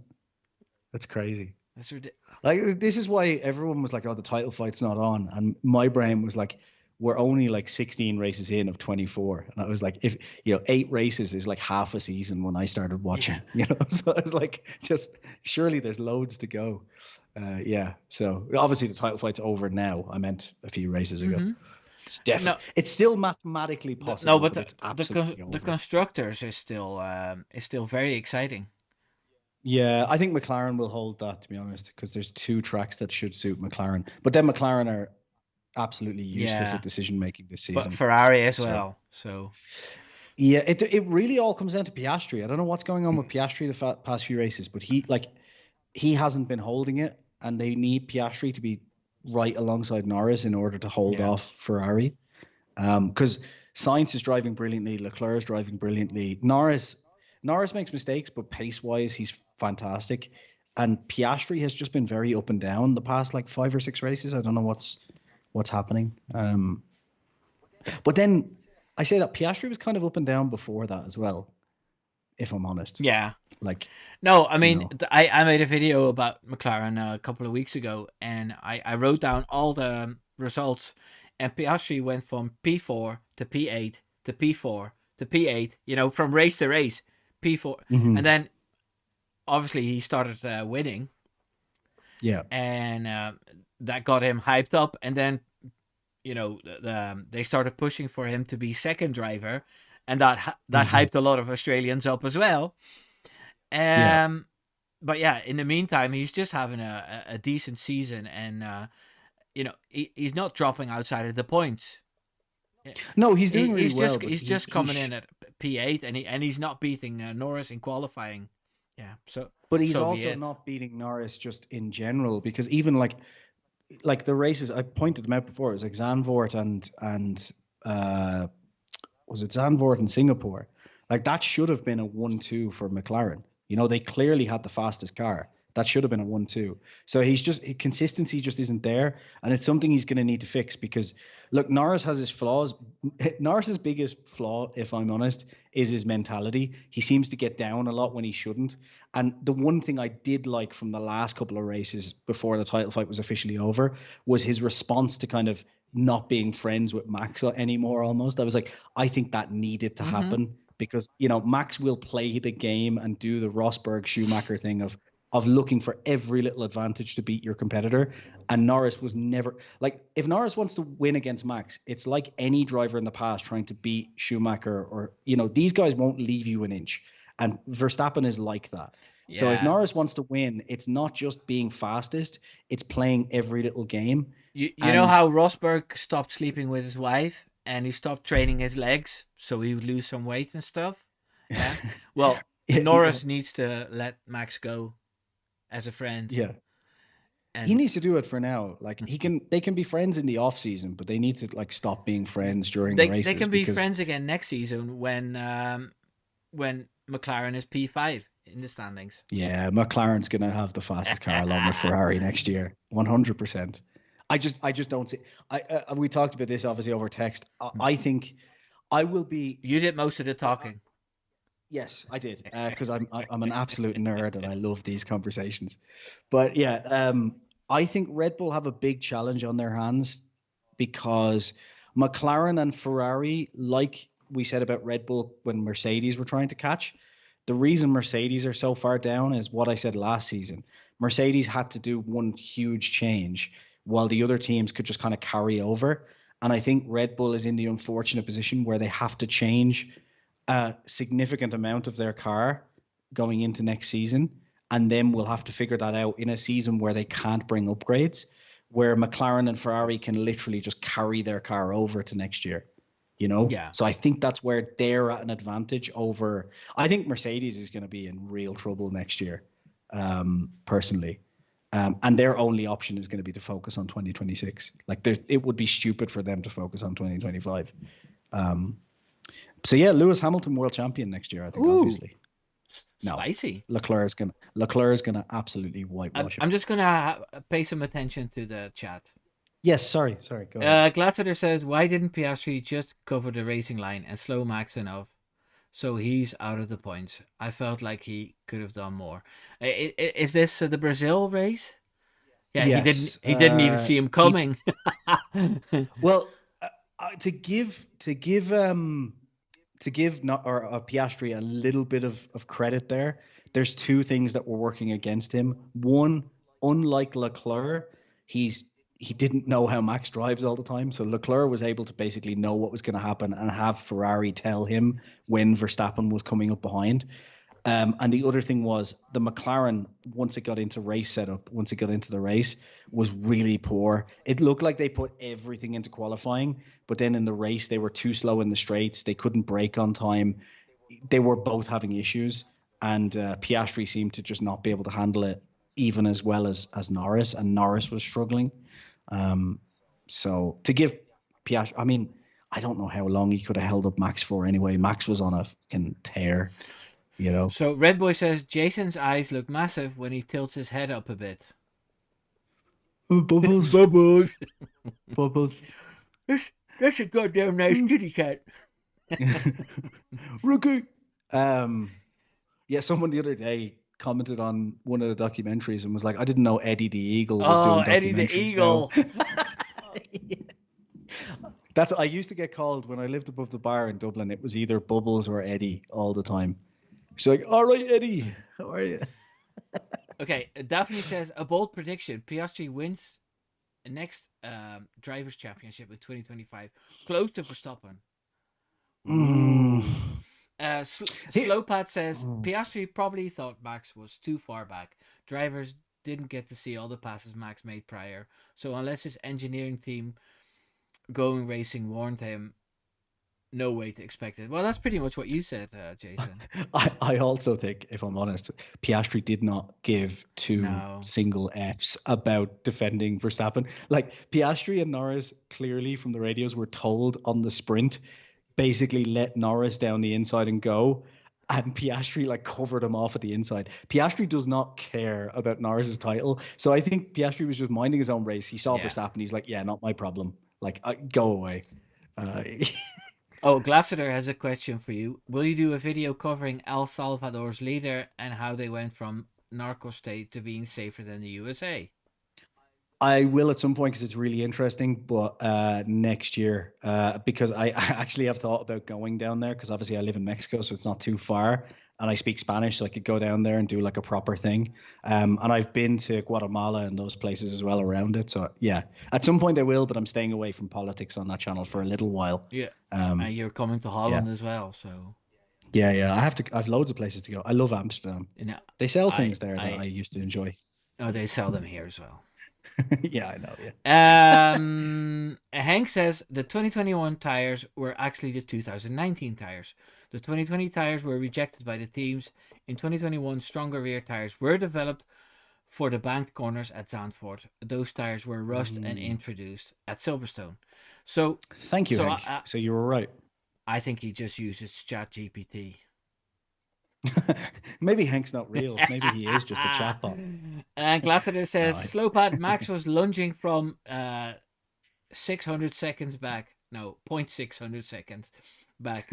That's crazy. That's ridiculous. Like this is why everyone was like, "Oh, the title fight's not on," and my brain was like, "We're only like 16 races in of 24," and I was like, "If 8 races is like half a season when I started Yeah. watching, so I was like, just surely there's loads to go." Yeah, so obviously the title fight's over now. I meant a few races ago. Mm-hmm. It's No, definitely, it's still mathematically no, possible, but but it's absolutely the over. constructors is still very exciting. Yeah, I think McLaren will hold that to be honest, because there's 2 tracks that should suit McLaren. But then McLaren are absolutely useless at Yeah, decision making this but season. Ferrari as So well. So yeah, it really all comes down to Piastri. I don't know what's going on with Piastri the past few races, but he hasn't been holding it, and they need Piastri to be right alongside Norris in order to hold yeah, off Ferrari. Because Sainz is driving brilliantly, Leclerc is driving brilliantly. Norris makes mistakes, but pace wise, he's fantastic. And Piastri has just been very up and down the past like 5 or 6 races. I don't know what's happening. But then I say that Piastri was kind of up and down before that as well, if I'm honest. yeah. Like, No, I you mean, know, I made a video about McLaren a couple of weeks ago, and I wrote down all the results, and Piastri went from P4 to P8 to P4 to P8, from race to race, P4. And hmm then obviously he started winning, yeah, and that got him hyped up. And then, they started pushing for him to be second driver, and that hyped a lot of Australians up as well. yeah. Um, but yeah, in the meantime, he's just having a decent season, and he's not dropping outside of the points. No, he's doing He, really he's well, just but he's just coming in at P8, and he's not beating Norris in qualifying. Yeah, but he's so be also it. not beating Norris just in general because even like the races I pointed them out before, it was like Zandvoort and uh was it Zandvoort and Singapore? Like that should have been a 1-2 for McLaren. You know, they clearly had the fastest car. That should have been a 1-2. So consistency just isn't there. And it's something he's going to need to fix because, look, Norris has his flaws. Norris's biggest flaw, if I'm honest, is his mentality. He seems to get down a lot when he shouldn't. And the one thing I did like from the last couple of races before the title fight was officially over was his response to kind of not being friends with Max anymore almost. I was like, I think that needed to Mm-hmm. happen because, Max will play the game and do the Rosberg Schumacher thing of looking for every little advantage to beat your competitor. And Norris was never like, if Norris wants to win against Max, it's like any driver in the past trying to beat Schumacher or, these guys won't leave you an inch. And Verstappen is like that. So if Yeah, Norris wants to win, it's not just being fastest, it's playing every little game. you know And how Rosberg stopped sleeping with his wife, and he stopped training his legs so he would lose some weight and stuff. Yeah. Well, yeah, Norris needs to let Max go as a friend, yeah. He and needs to do it for now. Like they can be friends in the off season, but they need to like stop being friends during the they races can be because friends again next season when McLaren is P5 in the standings. yeah, McLaren's gonna have the fastest car along with Ferrari next year, 100%. I just don't see. We talked about this obviously over text. I think I will be. You did most of the I, talking. yes, I did because I'm an absolute nerd and I love these conversations. But yeah, I think Red Bull have a big challenge on their hands because McLaren and Ferrari, like we said about Red Bull when Mercedes were trying to catch, the reason Mercedes are so far down is what I said last season. Mercedes had to do one huge change while the other teams could just kind of carry over. And I think Red Bull is in the unfortunate position where they have to change a significant amount of their car going into next season. And then we'll have to figure that out in a season where they can't bring upgrades, where McLaren and Ferrari can literally just carry their car over to next year. Yeah, So I think that's where they're at an advantage over. I think Mercedes is going to be in real trouble next year, personally. And their only option is going to be to focus on 2026. Like, it would be stupid for them to focus on 2025. Um, so yeah, Lewis Hamilton world champion next year. I think ooh, obviously no. spicy. Leclerc is gonna absolutely whitewash I'm it. just gonna pay some attention to the chat. Yes, sorry, go ahead. Glatzer says, "Why didn't Piastri just cover the racing line and slow Max enough so he's out of the points? I felt like he could have done more." Is this the Brazil race? Yeah, he didn't. Yes, He didn't even see him he coming. well to give not or Piastri a little bit of credit there. There's two things that were working against him. One, unlike Leclerc, he didn't know how Max drives all the time, so Leclerc was able to basically know what was going to happen and have Ferrari tell him when Verstappen was coming up behind. And the other thing was the McLaren, once it got into race setup, once it got into the race, was really poor. It looked like they put everything into qualifying, but then in the race, they were too slow in the straights. They couldn't brake on time. They were both having issues, and Piastri seemed to just not be able to handle it even as well as Norris, and Norris was struggling. So to give Piastri, I mean, I don't know how long he could have held up Max for anyway. Max was on a fucking tear, you know. So Red Boy says Jason's eyes look massive when he tilts his head up a bit. Oh, bubbles, Bubbles. bubbles. That's a goddamn nice kitty cat. Rookie. Yeah, someone the other day commented on one of the documentaries and was like, I didn't know Eddie the Eagle was Oh, doing Eddie the documentaries now. Eagle. That's what I used to get called when I lived above the bar in Dublin. It was either Bubbles or Eddie all the time. She's like, all right, Eddie, how are you? Okay, Daphne says a bold prediction: Piastri wins the next drivers' championship in 2025, close to Verstappen. Mm. Ooh. Here- Slowpad says Piastri probably thought Max was too far back. Drivers didn't get to see all the passes Max made prior, so unless his engineering team going racing warned him, no way to expect it. Well, that's pretty much what you said, Jason. I also think, if I'm honest, Piastri did not give two No. single Fs about defending Verstappen. Like Piastri and Norris clearly from the radios were told on the sprint, basically let Norris down the inside and go. And Piastri like covered him off at the inside. Piastri does not care about Norris's title. So I think Piastri was just minding his own race. He saw Verstappen. He's like, yeah, not my problem. Like, go away. Uh, Oh, Glassiter has a question for you. Will you do a video covering El Salvador's leader and how they went from narco state to being safer than the USA? I will at some point because it's really interesting, but next year, because I actually have thought about going down there because obviously I live in Mexico, so it's not too far, and I speak Spanish, so I could go down there and do like a proper thing. And I've been to Guatemala and those places as well around it. So yeah, at some point I will, but I'm staying away from politics on that channel for a little while. Yeah. Um, And you're coming to yeah, Holland as well, so yeah. I have loads of places to go. I love Amsterdam. you know, They sell I things there that I I used to enjoy. oh they sell them here as well. Yeah, I know. Yeah. Hank says the 2021 tires were actually the 2019 tires. The 2020 tires were rejected by the teams. In 2021, stronger rear tires were developed for the banked corners at Zandvoort. Those tires were rushed and introduced at Silverstone. So, Thank you, so Hank. So you were right. I think he just uses Chat GPT. Maybe Hank's not real. Maybe he is just a chatbot. And Glassiter No, says Slowpad Max was lunging from 600 seconds back. No, 0.600 seconds back.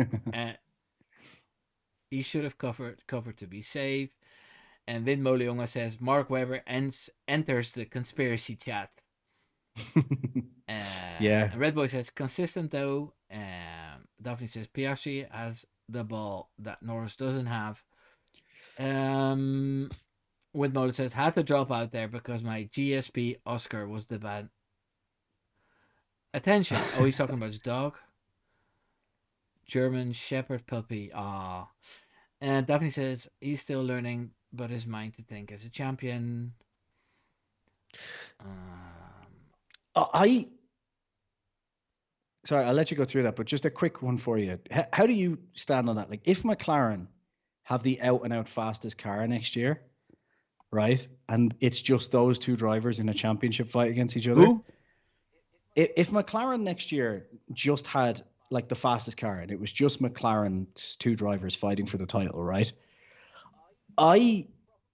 He should have covered to be safe. And Vin Molionga says Mark Webber enters the conspiracy chat. Yeah. And Red Boy says consistent though. Daphne says Piastri has the ball that Norris doesn't have. Windmoller says had to drop out there because my GSP Oscar was the bad. Attention! Oh, he's talking about his dog. German Shepherd puppy. Ah. And Daphne says he's still learning, but his mind to think as a champion. I sorry, I'll let you go through that, but just a quick one for you. How do you stand on that? Like, if McLaren have the out and out fastest car next year, right, and it's just those two drivers in a championship fight against each other, Who? if McLaren next year just had like the fastest car and it was just McLaren's two drivers fighting for the title, right? I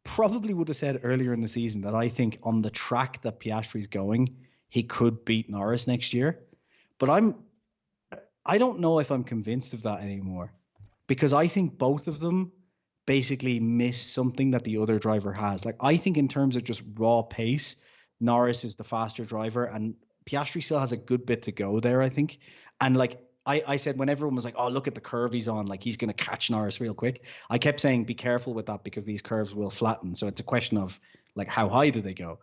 probably would have said earlier in the season that I think on the track that Piastri's going, he could beat Norris next year. But I don't know if I'm convinced of that anymore because I think both of them basically miss something that the other driver has. Like I think in terms of just raw pace, Norris is the faster driver and Piastri still has a good bit to go there, I think. And like I said when everyone was like, oh, look at the curve he's on, like he's going to catch Norris real quick. I kept saying, be careful with that because these curves will flatten. So it's a question of like, how high do they go?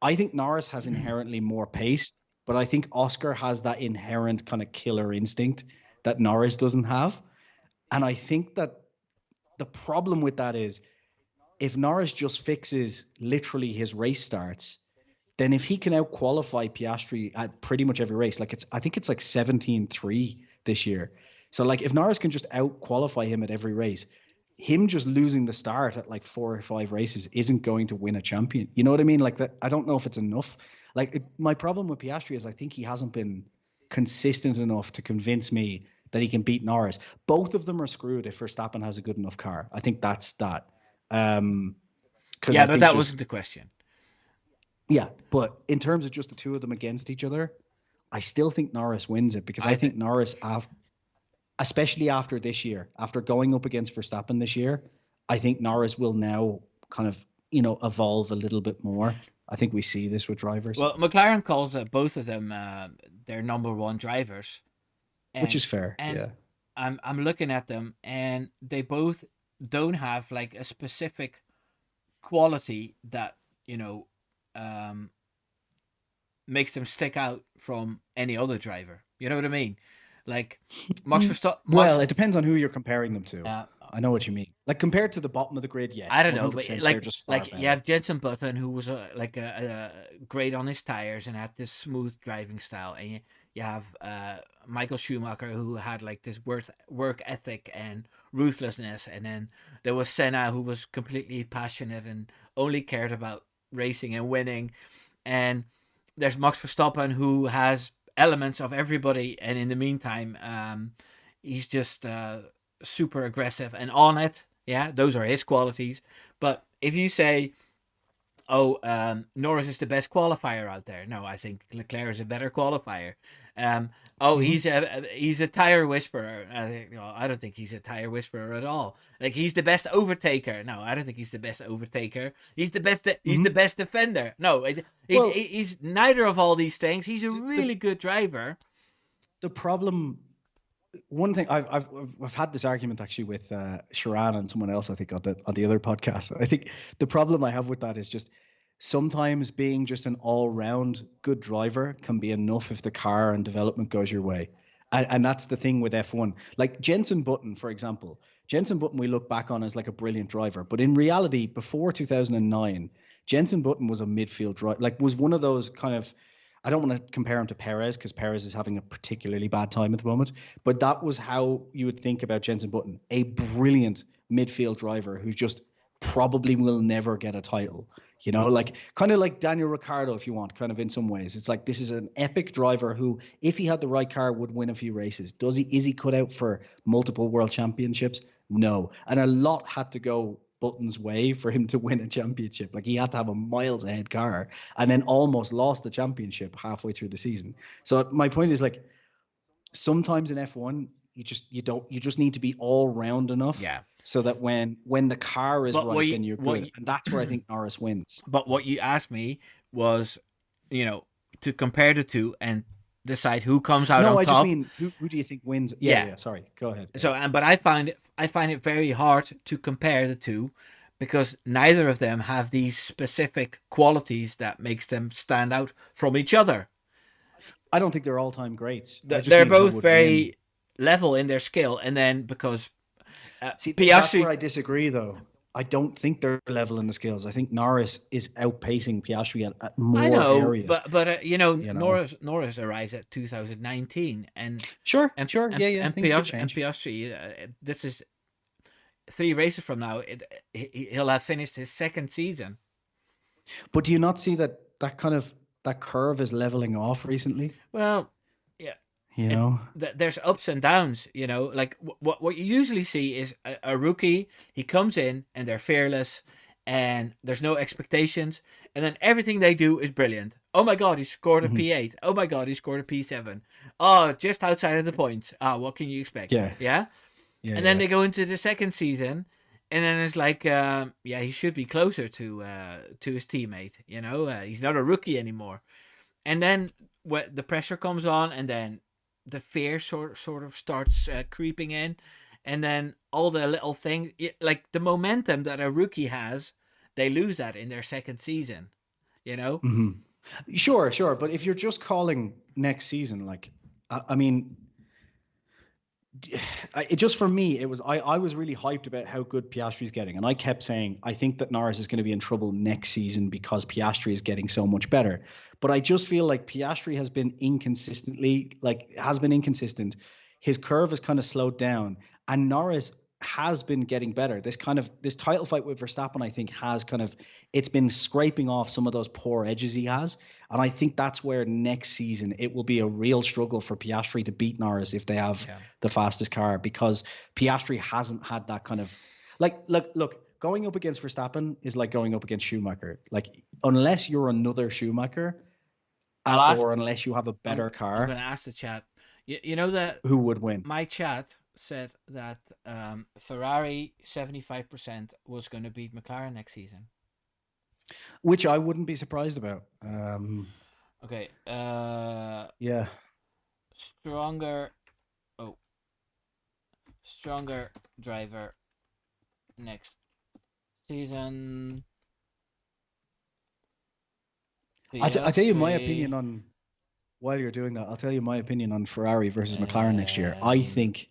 I think Norris has inherently more pace, but I think Oscar has that inherent kind of killer instinct that Norris doesn't have. And I think that the problem with that is if Norris just fixes literally his race starts, then if he can out qualify Piastri at pretty much every race, like I think it's like 17-3 this year. So like if Norris can just out qualify him at every race, him just losing the start at like 4 or 5 races isn't going to win a champion. You know what I mean? Like that, I don't know if it's enough. Like my problem with Piastri is I think he hasn't been consistent enough to convince me that he can beat Norris. Both of them are screwed if Verstappen has a good enough car. I think that's that. Because Yeah, I but think that just wasn't the question. yeah, but in terms of just the two of them against each other, I still think Norris wins it because I think Norris, especially after this year, after going up against Verstappen this year, I think Norris will now kind of, evolve a little bit more. I think we see this with drivers, Well, McLaren calls both of them their number one drivers, which and is fair. and Yeah. I'm looking at them, and they both don't have like a specific quality that um, makes them stick out from any other driver. You know what I mean? Like Max Verstappen. Well, it depends on who you're comparing them to. Uh, I know what you mean. Like compared to the bottom of the grid, I yes, don't know, but 100%. They're like just far like you better. have Jenson Button, who was great on his tires and had this smooth driving style, and you have Michael Schumacher, who had like this work ethic and ruthlessness, and then there was Senna, who was completely passionate and only cared about racing and winning, and there's Max Verstappen, who has elements of everybody, and in the meantime, he's just super aggressive and on it. Yeah, those are his qualities. But if you say, "Oh, Norris is the best qualifier out there," no, I think Leclerc is a better qualifier. Um, oh, Mm-hmm. he's a tire whisperer. I don't think he's a tire whisperer at all. Like he's the best overtaker. No, I don't think he's the best overtaker. He's the best. He's the Mm-hmm. best defender. No, Well, he's neither of all these things. He's a the really good driver. the problem one thing I've had this argument actually with Sharon and someone else I think on the other podcast. I think the problem I have with that is just sometimes being just an all round good driver can be enough if the car and development goes your way, and that's the thing with F1. Like Jenson Button, for example, Jenson Button we look back on as like a brilliant driver, but in reality, before 2009, Jenson Button was a midfield driver, like was one of those kind of I don't want to compare him to Perez because Perez is having a particularly bad time at the moment. But that was how you would think about Jenson Button, a brilliant midfield driver who just probably will never get a title. Like kind of like Daniel Ricciardo, if you want, kind of in some ways. It's like this is an epic driver who, if he had the right car, would win a few races. Is he cut out for multiple world championships? No. And a lot had to go Button's way for him to win a championship. Like he had to have a miles ahead car and then almost lost the championship halfway through the season. So my point is like sometimes in F1 you just need to be all round enough Yeah, so that when the car is but right then you're good. And that's where I think Norris wins. but what you asked me was, you know, to compare the two and decide who comes out No, on I just top. mean who do you think wins? Yeah, Yeah. yeah, sorry. Go ahead. Yeah. So, but I find it very hard to compare the two because neither of them have these specific qualities that makes them stand out from each other. I don't think they're all-time greats. I just They're mean who both would win. very level in their skill, and then because See, that's where Piastri, I disagree, though. I don't think they're level in the skills. I think Norris is outpacing Piastri at I more know, areas. but You know, Norris arrives at 2019, and sure, and sure, and yeah, yeah. and Things could Piastri, and change. Piastri this is 3 races from now. He'll have finished his second season. But do you not see that kind of that curve is leveling off recently? Well, yeah, You know, there's ups and downs. Like what you usually see is a rookie. He comes in and they're fearless, and there's no expectations, and then everything they do is brilliant. Oh my God, he scored a Mhm. P8. Oh my God, he scored a P7. Oh, just outside of the points. What can you expect? Yeah, Yeah, yeah, and then yeah. they go into the second season, and then it's like, yeah, he should be closer to his teammate. He's not a rookie anymore. And then what the pressure comes on, and then the fear sort of starts creeping in, and then all the little things like the momentum that a rookie has, they lose that in their second season. You know. Hmm. Sure, sure. But if you're just calling next season, like, I mean, it just for me, it was I was really hyped about how good Piastri's getting, and I kept saying I think that Norris is going to be in trouble next season because Piastri is getting so much better. But I just feel like Piastri has been inconsistent. His curve has kind of slowed down, and Norris has been getting better. This title fight with Verstappen, I think, has kind of it's been scraping off some of those poor edges he has, and I think that's where next season it will be a real struggle for Piastri to beat Norris if they have Yeah. the fastest car, because Piastri hasn't had that kind of look, going up against Verstappen is like going up against Schumacher. Like, unless you're another Schumacher, I'll ask. or unless you have a I'm better I'm car, gonna ask the chat. You know that who would win? my chat said that Ferrari 75% was going to beat McLaren next season. Which I wouldn't be surprised about. Okay. Yeah. Stronger. Oh, stronger driver next season. I tell you my Piastri. opinion on, while you're doing that, I'll tell you my opinion on Ferrari versus McLaren next year. I Um, think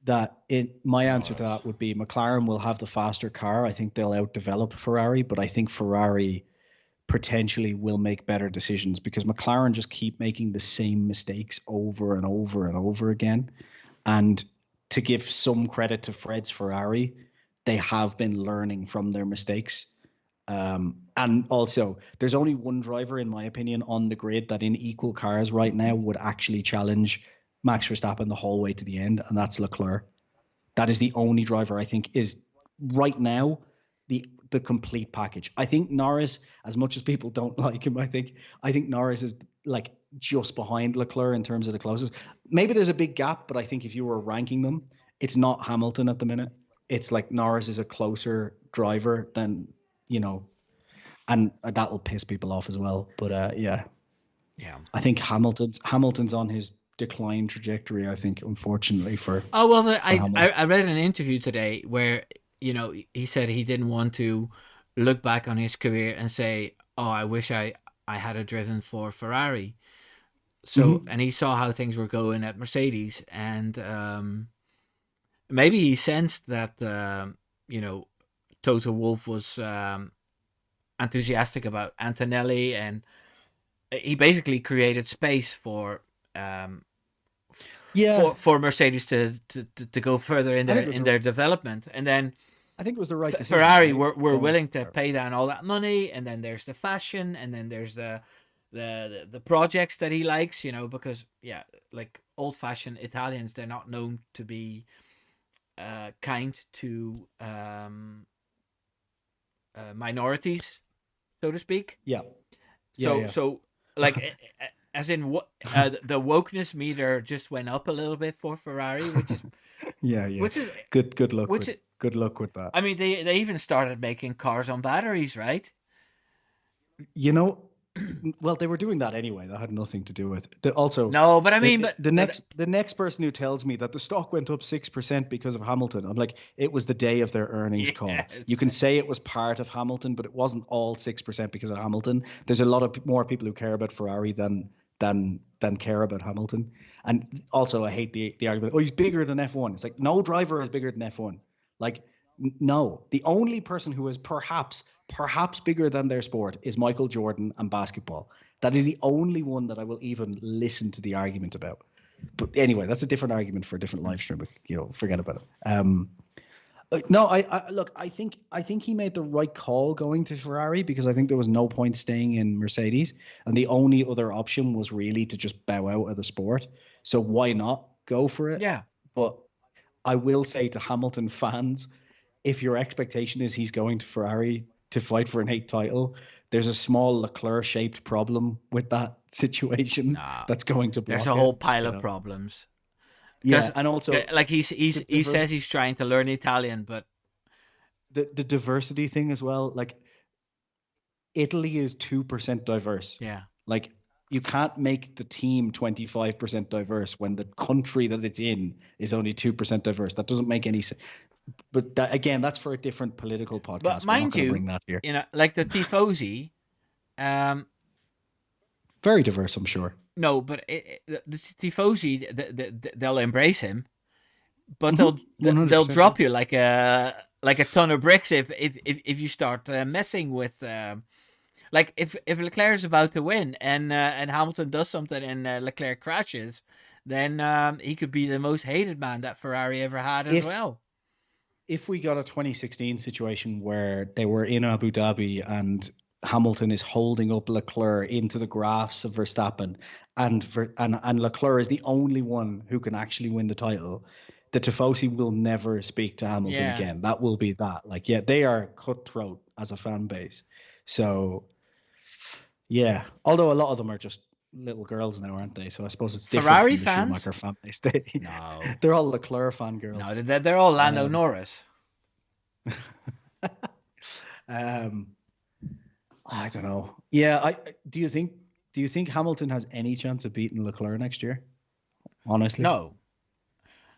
that my answer to Norris. that would be McLaren will have the faster car. I think they'll outdevelop Ferrari, but I think Ferrari potentially will make better decisions because McLaren just keep making the same mistakes over and over and over again. And to give some credit to Fred's Ferrari, they have been learning from their mistakes. And also, there's only one driver, in my opinion, on the grid that in equal cars right now would actually challenge Max Verstappen the whole way to the end, and that's Leclerc. That is the only driver I think is right now the complete package. I think Norris, as much as people don't like him, I think Norris is like just behind Leclerc in terms of the closest. Maybe there's a big gap, but I think if you were ranking them, it's not Hamilton at the minute. It's like Norris is a closer driver than, and that'll piss people off as well. But yeah, Yeah. I think Hamilton's on his decline trajectory. I think, unfortunately Oh well, for Hamilton. I read an interview today where he said he didn't want to look back on his career and say, "Oh, I wish I had a driven for Ferrari." So, Mm-hmm. and he saw how things were going at Mercedes, and maybe he sensed that Toto Wolff was enthusiastic about Antonelli, and he basically created space um, Yeah, for Mercedes to go further I think it was in their development, and then I think it was the right decision, Ferrari right? were Going to willing to Ferrari. pay down all that money, and then there's the fashion, and then there's the projects that he likes, because yeah, like old fashioned Italians, they're not known to be kind to minorities, so to speak. Yeah, yeah, So yeah, so like as in what the wokeness meter just went up a little bit for Ferrari, yeah, yeah. which is Good luck which with is, good luck with that. I mean, they even started making cars on batteries, right? You know, well, they were doing that anyway. That had nothing to do with it. Also, No, but I mean, the but the next person who tells me that the stock went up 6% because of Hamilton, I'm like, it was the day of their earnings call. yes, You can say it was part of Hamilton, but it wasn't all 6% because of Hamilton. There's a lot of more people who care about Ferrari than care about Hamilton. And also, I hate the argument. Oh, he's bigger than F1. It's like, no driver is bigger than F1. Like, no, the only person who is perhaps bigger than their sport is Michael Jordan and basketball. That is the only one that I will even listen to the argument about. But anyway, that's a different argument for a different live stream. Forget about it. No, I look. I think he made the right call going to Ferrari because I think there was no point staying in Mercedes, and the only other option was really to just bow out of the sport. So why not go for it? yeah, But I will say to Hamilton fans, if your expectation is he's going to Ferrari to fight for an eighth title, there's a small Leclerc-shaped problem with that situation nah. that's going to There's a block whole it. pile of problems because Yeah, and also like the he says diverse he's trying to learn Italian, but the diversity thing as well. Like, Italy is 2% diverse. yeah, Like, you can't make the team 25% diverse when the country that it's in is only 2% diverse. That doesn't make any sense. But again, that's for a different political but podcast. We're not mind going to you, bring that here. like the tifosi, um, Very diverse, I'm sure. no, but the tifosi, they'll embrace him. but Hmm. they'll 100%. Yeah. drop you like a ton of bricks if you start messing with like if Leclerc is about to win and Hamilton does something and Leclerc crashes, then he could be the most hated man that Ferrari ever had as If well. if we got a 2016 situation where they were in Abu Dhabi and Hamilton is holding up Leclerc into the graphs of Verstappen, and Leclerc is the only one who can actually win the title, the Tifosi will never speak to Hamilton Yeah, again. That will be that. Like, yeah, they are cutthroat as a fan base. So, yeah. Although a lot of them are just little girls now, aren't they? So I suppose it's different Ferrari from the fans. Schumacher fan base. They, No, they're all Leclerc fangirls. no, they're all Lando Um, Norris. um, I don't know. Yeah, I do you think Hamilton has any chance of beating Leclerc next year? Honestly, No,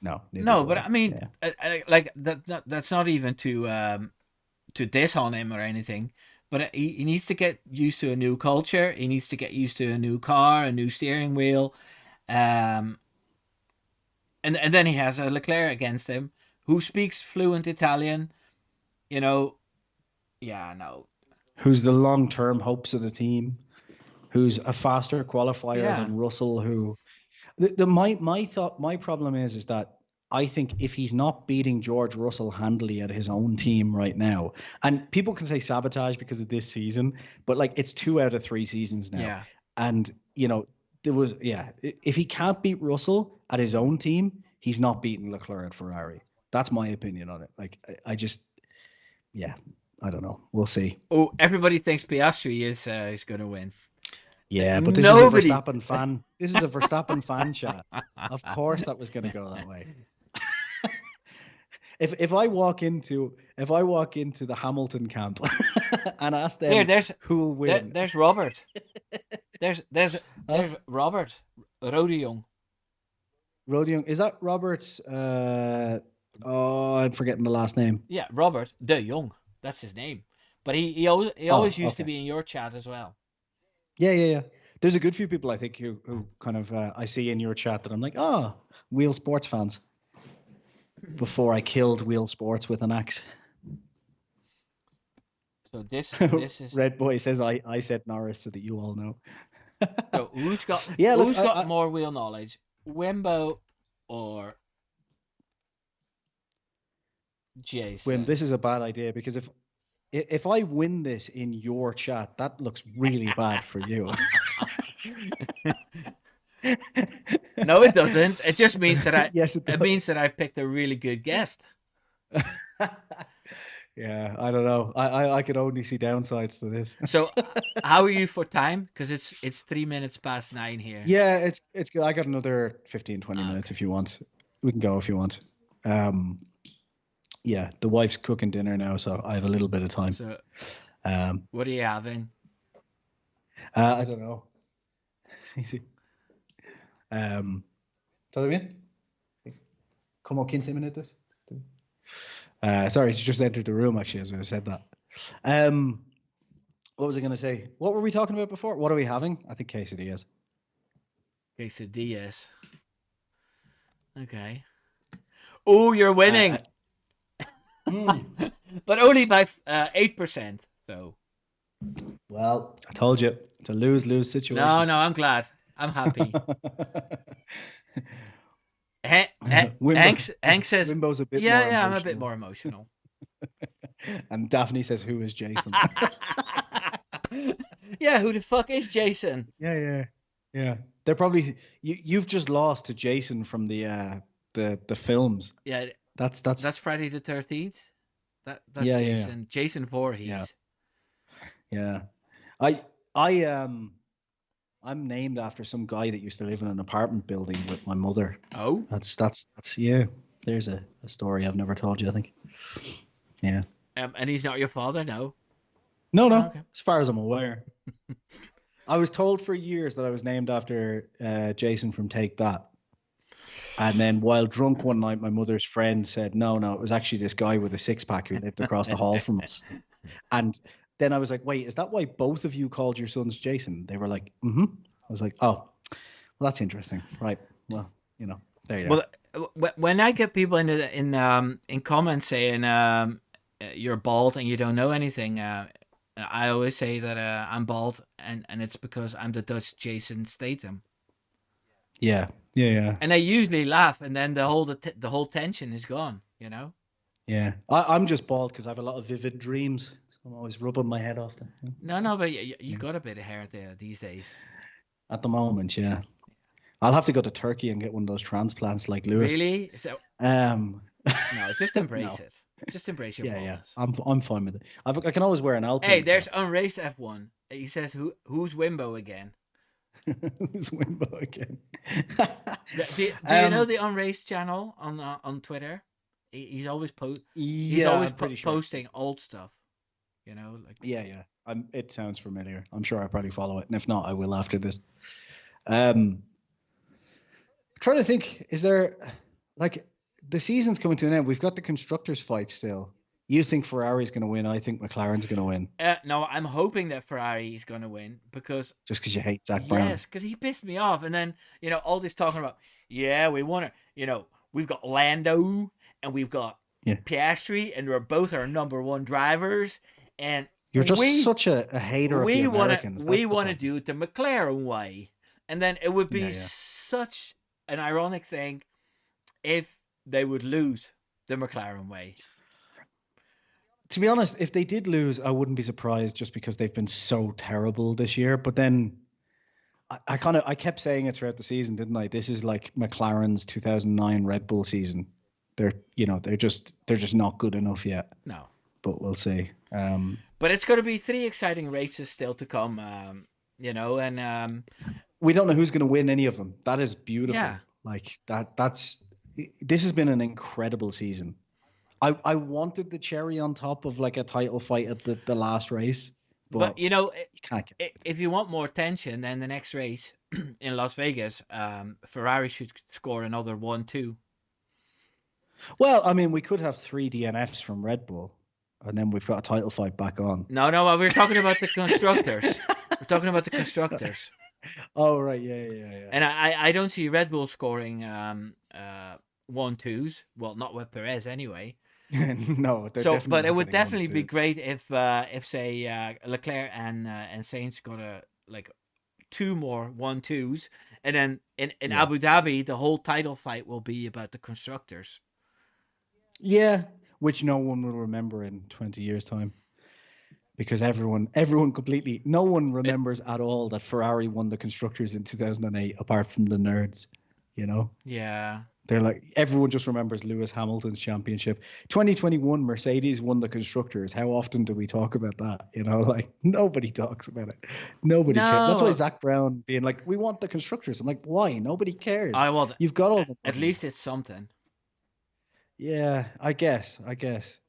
no, neither no, do but I. I mean, Yeah. like that's not even to diss on him or anything. But he needs to get used to a new culture. He needs to get used to a new car, a new steering wheel, um, and then he has a Leclerc against him who speaks fluent Italian. You know, yeah, no, Who's the long-term hopes of the team? Who's a faster qualifier yeah, than Russell? Who my problem is that I think if he's not beating George Russell handily at his own team right now, and people can say sabotage because of this season, but like it's 2 out of 3 seasons now, yeah. and there was if he can't beat Russell at his own team, he's not beating Leclerc at Ferrari. That's my opinion on it. Like I just yeah, I don't know. We'll see. Oh, everybody thinks Piastri is going to win. Yeah, but this is a Nobody. Verstappen fan. This is a Verstappen fan chat. Of course, that was going to go that way. If I walk into the Hamilton camp and ask Here, them who will win, there's Robert. huh? There's Robert Rode Rodion, is that Robert's? Oh, I'm forgetting the last name. Yeah, Robert De Jong. That's his name. But he Oh, always used to okay. be in your chat as well. Yeah, yeah, yeah. There's a good few people I think who kind of I see in your chat that I'm like, oh, Wheel Sports fans. Before I killed Wheel Sports with an axe. So this is Red Boy says I said Norris so that you all know. so Yeah, look, who's got more wheel knowledge, Wimbo or Wim, Jason? this is a bad idea because if I win this in your chat, that looks really bad for you. No, it doesn't. It just means that Yes, it it means does. that I picked a really good guest. Yeah, I don't know. I could only see downsides to this. So, how are you for time? Because it's 3 minutes past 9 here. Yeah, it's good. I got another 15, 20 minutes Okay. if you want. We can go if you want. Um, yeah, the wife's cooking dinner now, so I have a little bit of time. So, Um, what are you having? I don't know. Easy. ¿Todo bien? Como 15 minutos. Sorry, she just entered the room actually as I said that. What was I going to say? What were we talking about before? What are we having? I think quesadillas. Quesadillas. Okay. Oh, you're Uh, winning, mm, but only by 8%. So, well, I told you it's a lose-lose no, situation. no, I'm glad. I'm happy. Wimbo, Hank says, Wimbo's a bit yeah, more yeah, I'm a bit emotional, more emotional. and Daphne says, "Who is Jason?" Yeah, who the fuck is Jason? Yeah, yeah, yeah. They're probably you've just lost to Jason from the films. Yeah, That's that's Friday the 13th. That's yeah, yeah, Jason. Jason yeah, Voorhees. yeah. I I I'm named after some guy that used to live in an apartment building with my mother. Oh, That's yeah. There's a story I've never told you, I think. Yeah. and he's not your father, no. No, Oh, no. okay. As far as I'm aware. I was told for years that I was named after Jason from Take That. And then while drunk one night, my mother's friend said, no, no, it was actually this guy with a six pack who lived across the hall from us. And then I was like, wait, is that why both of you called your sons Jason? They were like, mm-hmm. I was like, oh, well, that's interesting. Right. Well, there you Well, are. when I get people in comments saying you're bald and you don't know anything, I always say that I'm bald, and it's because I'm the Dutch Jason Statham. Yeah, yeah, yeah, And I usually laugh, and then the whole tension is gone. yeah. I'm just bald because I have a lot of vivid dreams. So I'm always rubbing my head off them. No, but you Yeah. got a bit of hair there these days. At the moment, yeah. I'll have to go to Turkey and get one of those transplants like Lewis. Really? So Um, no, just embrace no. it. Just embrace your Yeah, yeah. baldness. I'm fine with it. I can always wear an Hey, Alpine there's cap. Unraced F1. He says who's Wimbo again? Who's Wimbo again? Do you know um, the Unraced channel on Twitter? He's always he's yeah, always I'm pretty sure. posting old stuff. Like Yeah, yeah. It sounds familiar. I'm sure I probably follow it, and if not, I will after this. Um, trying to think, is there like the season's coming to an end? We've got the constructors fight still. You think Ferrari's going to win? I think McLaren's going to win. no, I'm hoping that Ferrari is going to win because Just because you hate Zach Brown. yes, because he pissed me off, and then all this talking about we want to we've got Lando and we've got Yeah. Piastri, and we're both our number one drivers, and You're just such a hater of the Americans. We want to do it the McLaren way, and then it would be Yeah. such an ironic thing if they would lose the McLaren way. To be honest, if they did lose, I wouldn't be surprised just because they've been so terrible this year. But then I kept saying it throughout the season, didn't I? This is like McLaren's 2009 Red Bull season. They're just not good enough yet. No. But we'll see. But it's going to be 3 exciting races still to come, and we don't know who's going to win any of them. That is beautiful. Yeah. Like this has been an incredible season. I wanted the cherry on top of like a title fight at the last race. But you can't get it. If you want more tension, then the next race in Las Vegas, Ferrari should score another 1-2. Well, I mean, we could have 3 DNFs from Red Bull, and then we've got a title fight back on. No, we're talking about the constructors. We're talking about the constructors. Oh, right. Yeah. And I don't see Red Bull scoring 1-2s. Well, not with Perez anyway. No. But it would definitely be great if say Leclerc and Sainz got like 2 more 1-2s, and then in Abu Dhabi the whole title fight will be about the constructors. Yeah, which no one will remember in 20 years' time. Because everyone completely, no one remembers at all that Ferrari won the constructors in 2008, apart from the nerds, Yeah. They're like, everyone just remembers Lewis Hamilton's championship. 2021, Mercedes won the constructors. How often do we talk about that? Like nobody talks about it. Nobody cares. That's why Zach Brown being like, we want the constructors. I'm like, why? Nobody cares. You've got all the at least it's something. Yeah, I guess.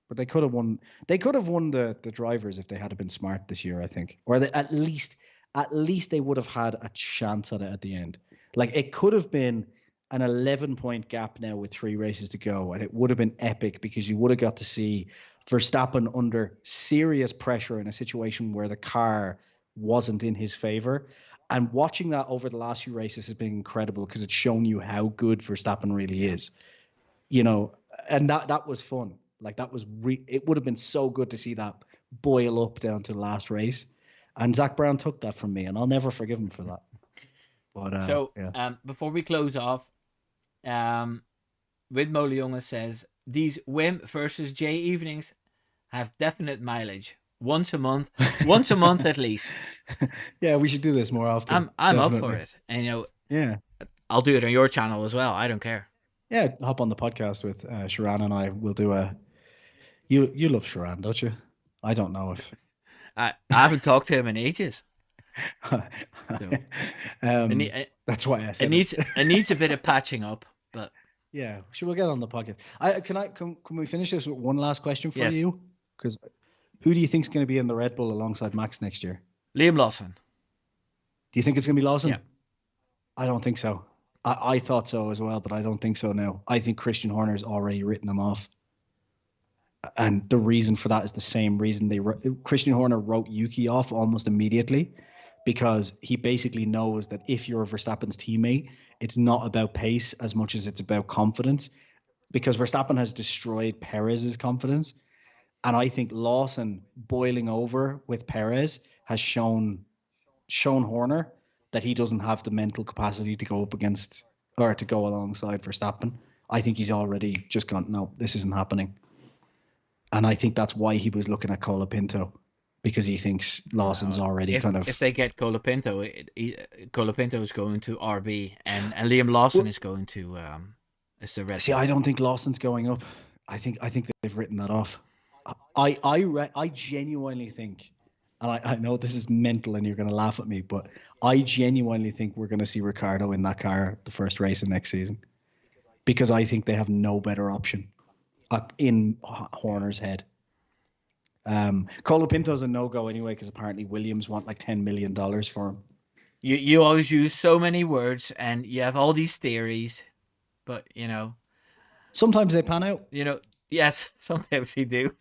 But they could have won. They could have won the drivers if they had been smart this year, I think. Or at least they would have had a chance at it at the end. Like it could have been an 11-point gap now with 3 races to go, and it would have been epic because you would have got to see Verstappen under serious pressure in a situation where the car wasn't in his favor. And watching that over the last few races has been incredible because it's shown you how good Verstappen really is. And that was fun. Like that was it would have been so good to see that boil up down to the last race. And Zach Brown took that from me, and I'll never forgive him for that. But before we close off, Wim Molenjongen says these Wim versus Jay evenings have definite mileage. Once a month at least. Yeah, we should do this more often. I'm up for it. And yeah, I'll do it on your channel as well. I don't care. Yeah, hop on the podcast with Sharan and I. We'll do a. You love Sharan, don't you? I don't know if. I haven't talked to him in ages. So, that's why I said it needs a bit of patching up, but yeah, we'll get on the podcast. Can we finish this with one last question for you? Because who do you think is going to be in the Red Bull alongside Max next year? Liam Lawson. Do you think it's going to be Lawson? Yeah. I don't think so. I thought so as well, but I don't think so now. I think Christian Horner's already written them off. And the reason for that is the same reason Christian Horner wrote Yuki off almost immediately because he basically knows that if you're Verstappen's teammate, it's not about pace as much as it's about confidence, because Verstappen has destroyed Perez's confidence. And I think Lawson boiling over with Perez has shown Horner that he doesn't have the mental capacity to go up against or to go alongside Verstappen. I think he's already just gone, no, this isn't happening. And I think that's why he was looking at Colapinto, because he thinks Lawson's already kind of. If they get Colapinto, Colapinto is going to RB, and Liam Lawson is going to is the Red See, Bull. I don't think Lawson's going up. I think they've written that off. I genuinely think, and I know this is mental and you're going to laugh at me, but I genuinely think we're going to see Ricardo in that car the first race of next season, because I think they have no better option in Horner's head. Colapinto's a no-go anyway, because apparently Williams want like $10 million for him. You always use so many words and you have all these theories, but sometimes they pan out. Yes, sometimes you do.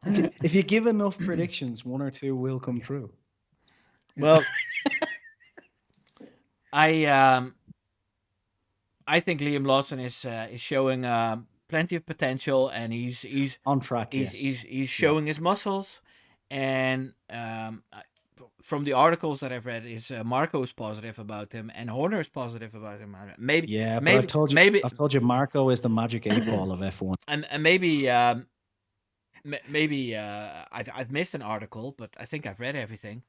if you give enough predictions, one or two will come true. Well, I think Liam Lawson is showing plenty of potential, and he's on track. He's showing his muscles, and from the articles that I've read, is Marco is positive about him, and Horner is positive about him. Maybe I've told you Marco is the magic 8-ball of F1, and maybe I've missed an article, but I think I've read everything,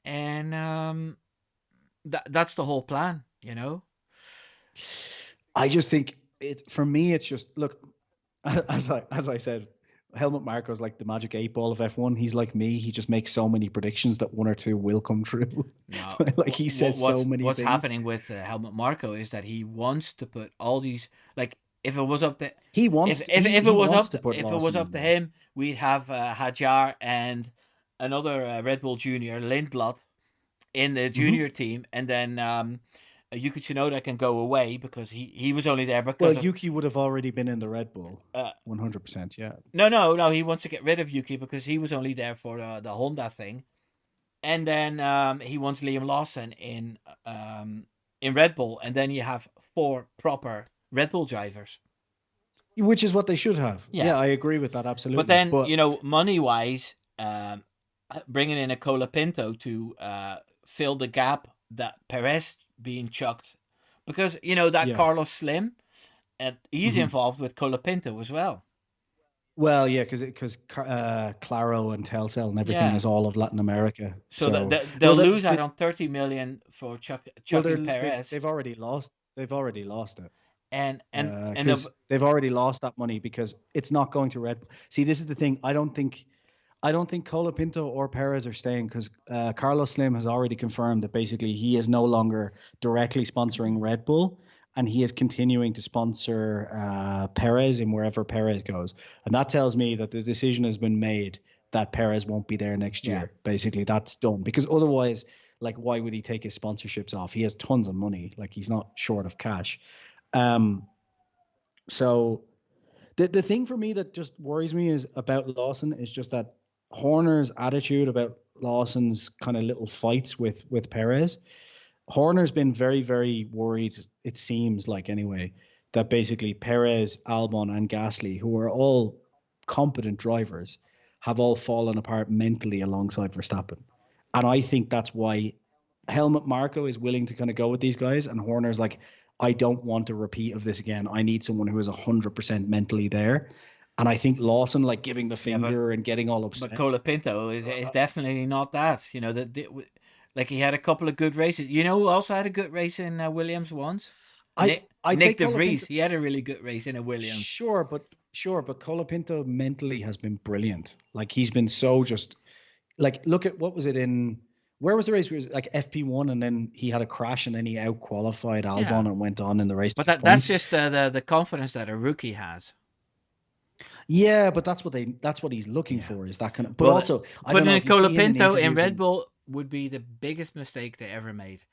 and that's the whole plan, I just think for me, it's just, look, as I said, Helmut Marko is like the magic 8-ball of F1. He's like me. He just makes so many predictions that one or two will come true. No, like he says so many what's things. happening with Helmut Marko is that he wants to put all these, like, if it was up to him, we'd have Hadjar and another Red Bull junior, Lindblad, in the junior team, and then Yuki Tsunoda can go away because he was only there because Yuki would have already been in the Red Bull, 100%. Yeah. No. He wants to get rid of Yuki because he was only there for the Honda thing, and then he wants Liam Lawson in Red Bull, and then you have 4 proper Red Bull drivers, which is what they should have. Yeah, I agree with that absolutely. But then money wise, bringing in a Colapinto to fill the gap that Perez being chucked, because Carlos Slim, he's involved with Colapinto as well. Well, yeah, because Claro and Telcel and everything is all of Latin America. So they'll lose out on 30 million for chucking Perez. They've already lost. They've already lost it. And they've already lost that money because it's not going to Red Bull. See, this is the thing. I don't think Colapinto or Perez are staying, because Carlos Slim has already confirmed that basically he is no longer directly sponsoring Red Bull, and he is continuing to sponsor Perez in wherever Perez goes. And that tells me that the decision has been made that Perez won't be there next year. Basically, that's done, because otherwise, like, why would he take his sponsorships off? He has tons of money. Like, he's not short of cash. So the thing for me that just worries me is about Lawson is just that Horner's attitude about Lawson's kind of little fights with Perez. Horner's been very, very worried, it seems like anyway, that basically Perez, Albon, and Gasly, who are all competent drivers, have all fallen apart mentally alongside Verstappen. And I think that's why Helmut Marko is willing to kind of go with these guys, and Horner's like, I don't want a repeat of this again. I need someone who is 100% mentally there. And I think Lawson, like, giving the finger and getting all upset. But Colapinto is definitely not that. Like, he had a couple of good races. Who also had a good race in Williams once? Nick De Vries. He had a really good race in a Williams. Sure, but Colapinto mentally has been brilliant. Like, he's been so just, like, look at what was it in. Where was the race? It was like FP1, and then he had a crash, and then he out-qualified Albon and went on in the race. But that's just the confidence that a rookie has. Yeah, but that's what he's looking for, is that kind of. But also, Colapinto in Red Bull would be the biggest mistake they ever made,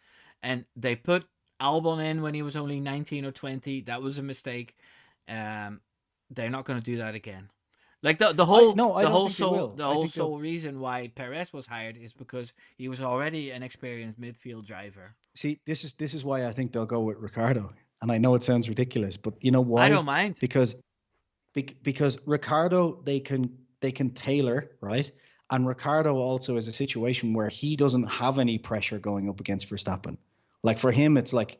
and they put Albon in when he was only 19 or 20. That was a mistake. They're not going to do that again. Like I no, I don't think they the will. I whole think they'll sole reason why Perez was hired is because he was already an experienced midfield driver. see. This is why I think they'll go with Ricardo. And I know it sounds ridiculous, but you know I why? don't mind. Because because Ricardo they can tailor, right? And Ricardo also is a situation where he doesn't have any pressure going up against Verstappen. Like for him, it's like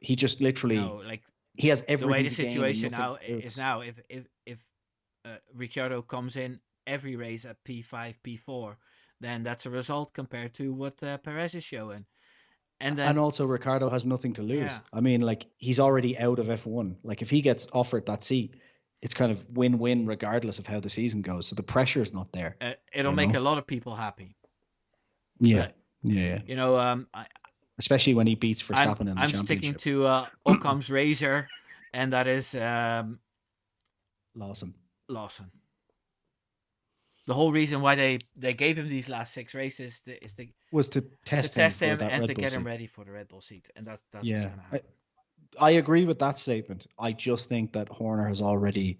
he just literally No, like he has the way everything the to gain and situation nothing now to is lose. now, if Ricciardo comes in every race at P5, P4, then that's a result compared to what Perez is showing. And And then, also Ricardo has nothing to lose. yeah, I mean, like he's already out of F1. Like if he gets offered that seat, it's kind of win-win regardless of how the season goes. So the pressure is not there, it'll you make a know? lot of people happy. Yeah. But Yeah. Yeah. you know, Especially when he beats Verstappen in the I'm sticking championship. to Occam's razor, and that is Lawson. Lawson. The whole reason why they gave him these last 6 races is Was to to test him test for him that and Red to Bull get him seat. ready for the Red Bull seat, and that's what's Yeah. going to happen. I agree with that statement. I just think that Horner has already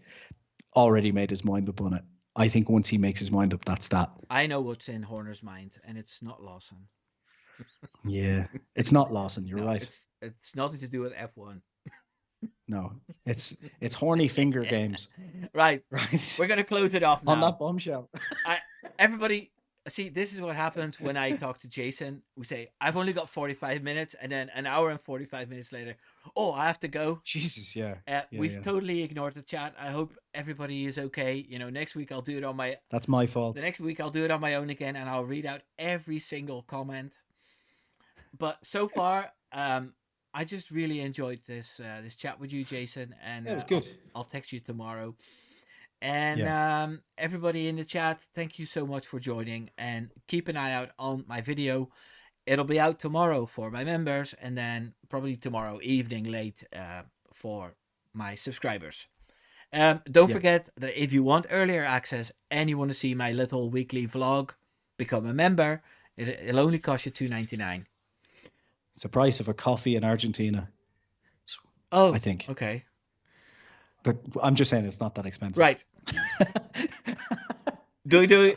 made his mind up on it. I think once he makes his mind up, that's that. I know what's in Horner's mind, and it's not Lawson. Yeah. It's not Lawson, you're No, right. it's nothing to do with F1. No. It's horny finger games. Right, Right. we're gonna close it off On now. that bombshell. I everybody see, this is what happens when I talk to Jason. We say I've only got 45 minutes, and then an hour and 45 minutes later, oh, I have to go. Jesus, yeah. Yeah, We've yeah. totally ignored the chat. I hope everybody is okay. You know, next week I'll do it on my That's my the fault. next week I'll do it on my own again, and I'll read out every single comment. But so far, I just really enjoyed this chat with you, Jason, and Yeah, it was good. I'll text you tomorrow. And Yeah. everybody in the chat, thank you so much for joining, and keep an eye out on my video. It'll be out tomorrow for my members, and then probably tomorrow evening late for my subscribers. Don't Yeah. forget that if you want earlier access and you want to see my little weekly vlog, become a member. It'll only cost you $2.99. It's the price of a coffee in Argentina. I Oh, think. okay. I'm just saying it's not that expensive. Right. Do everybody.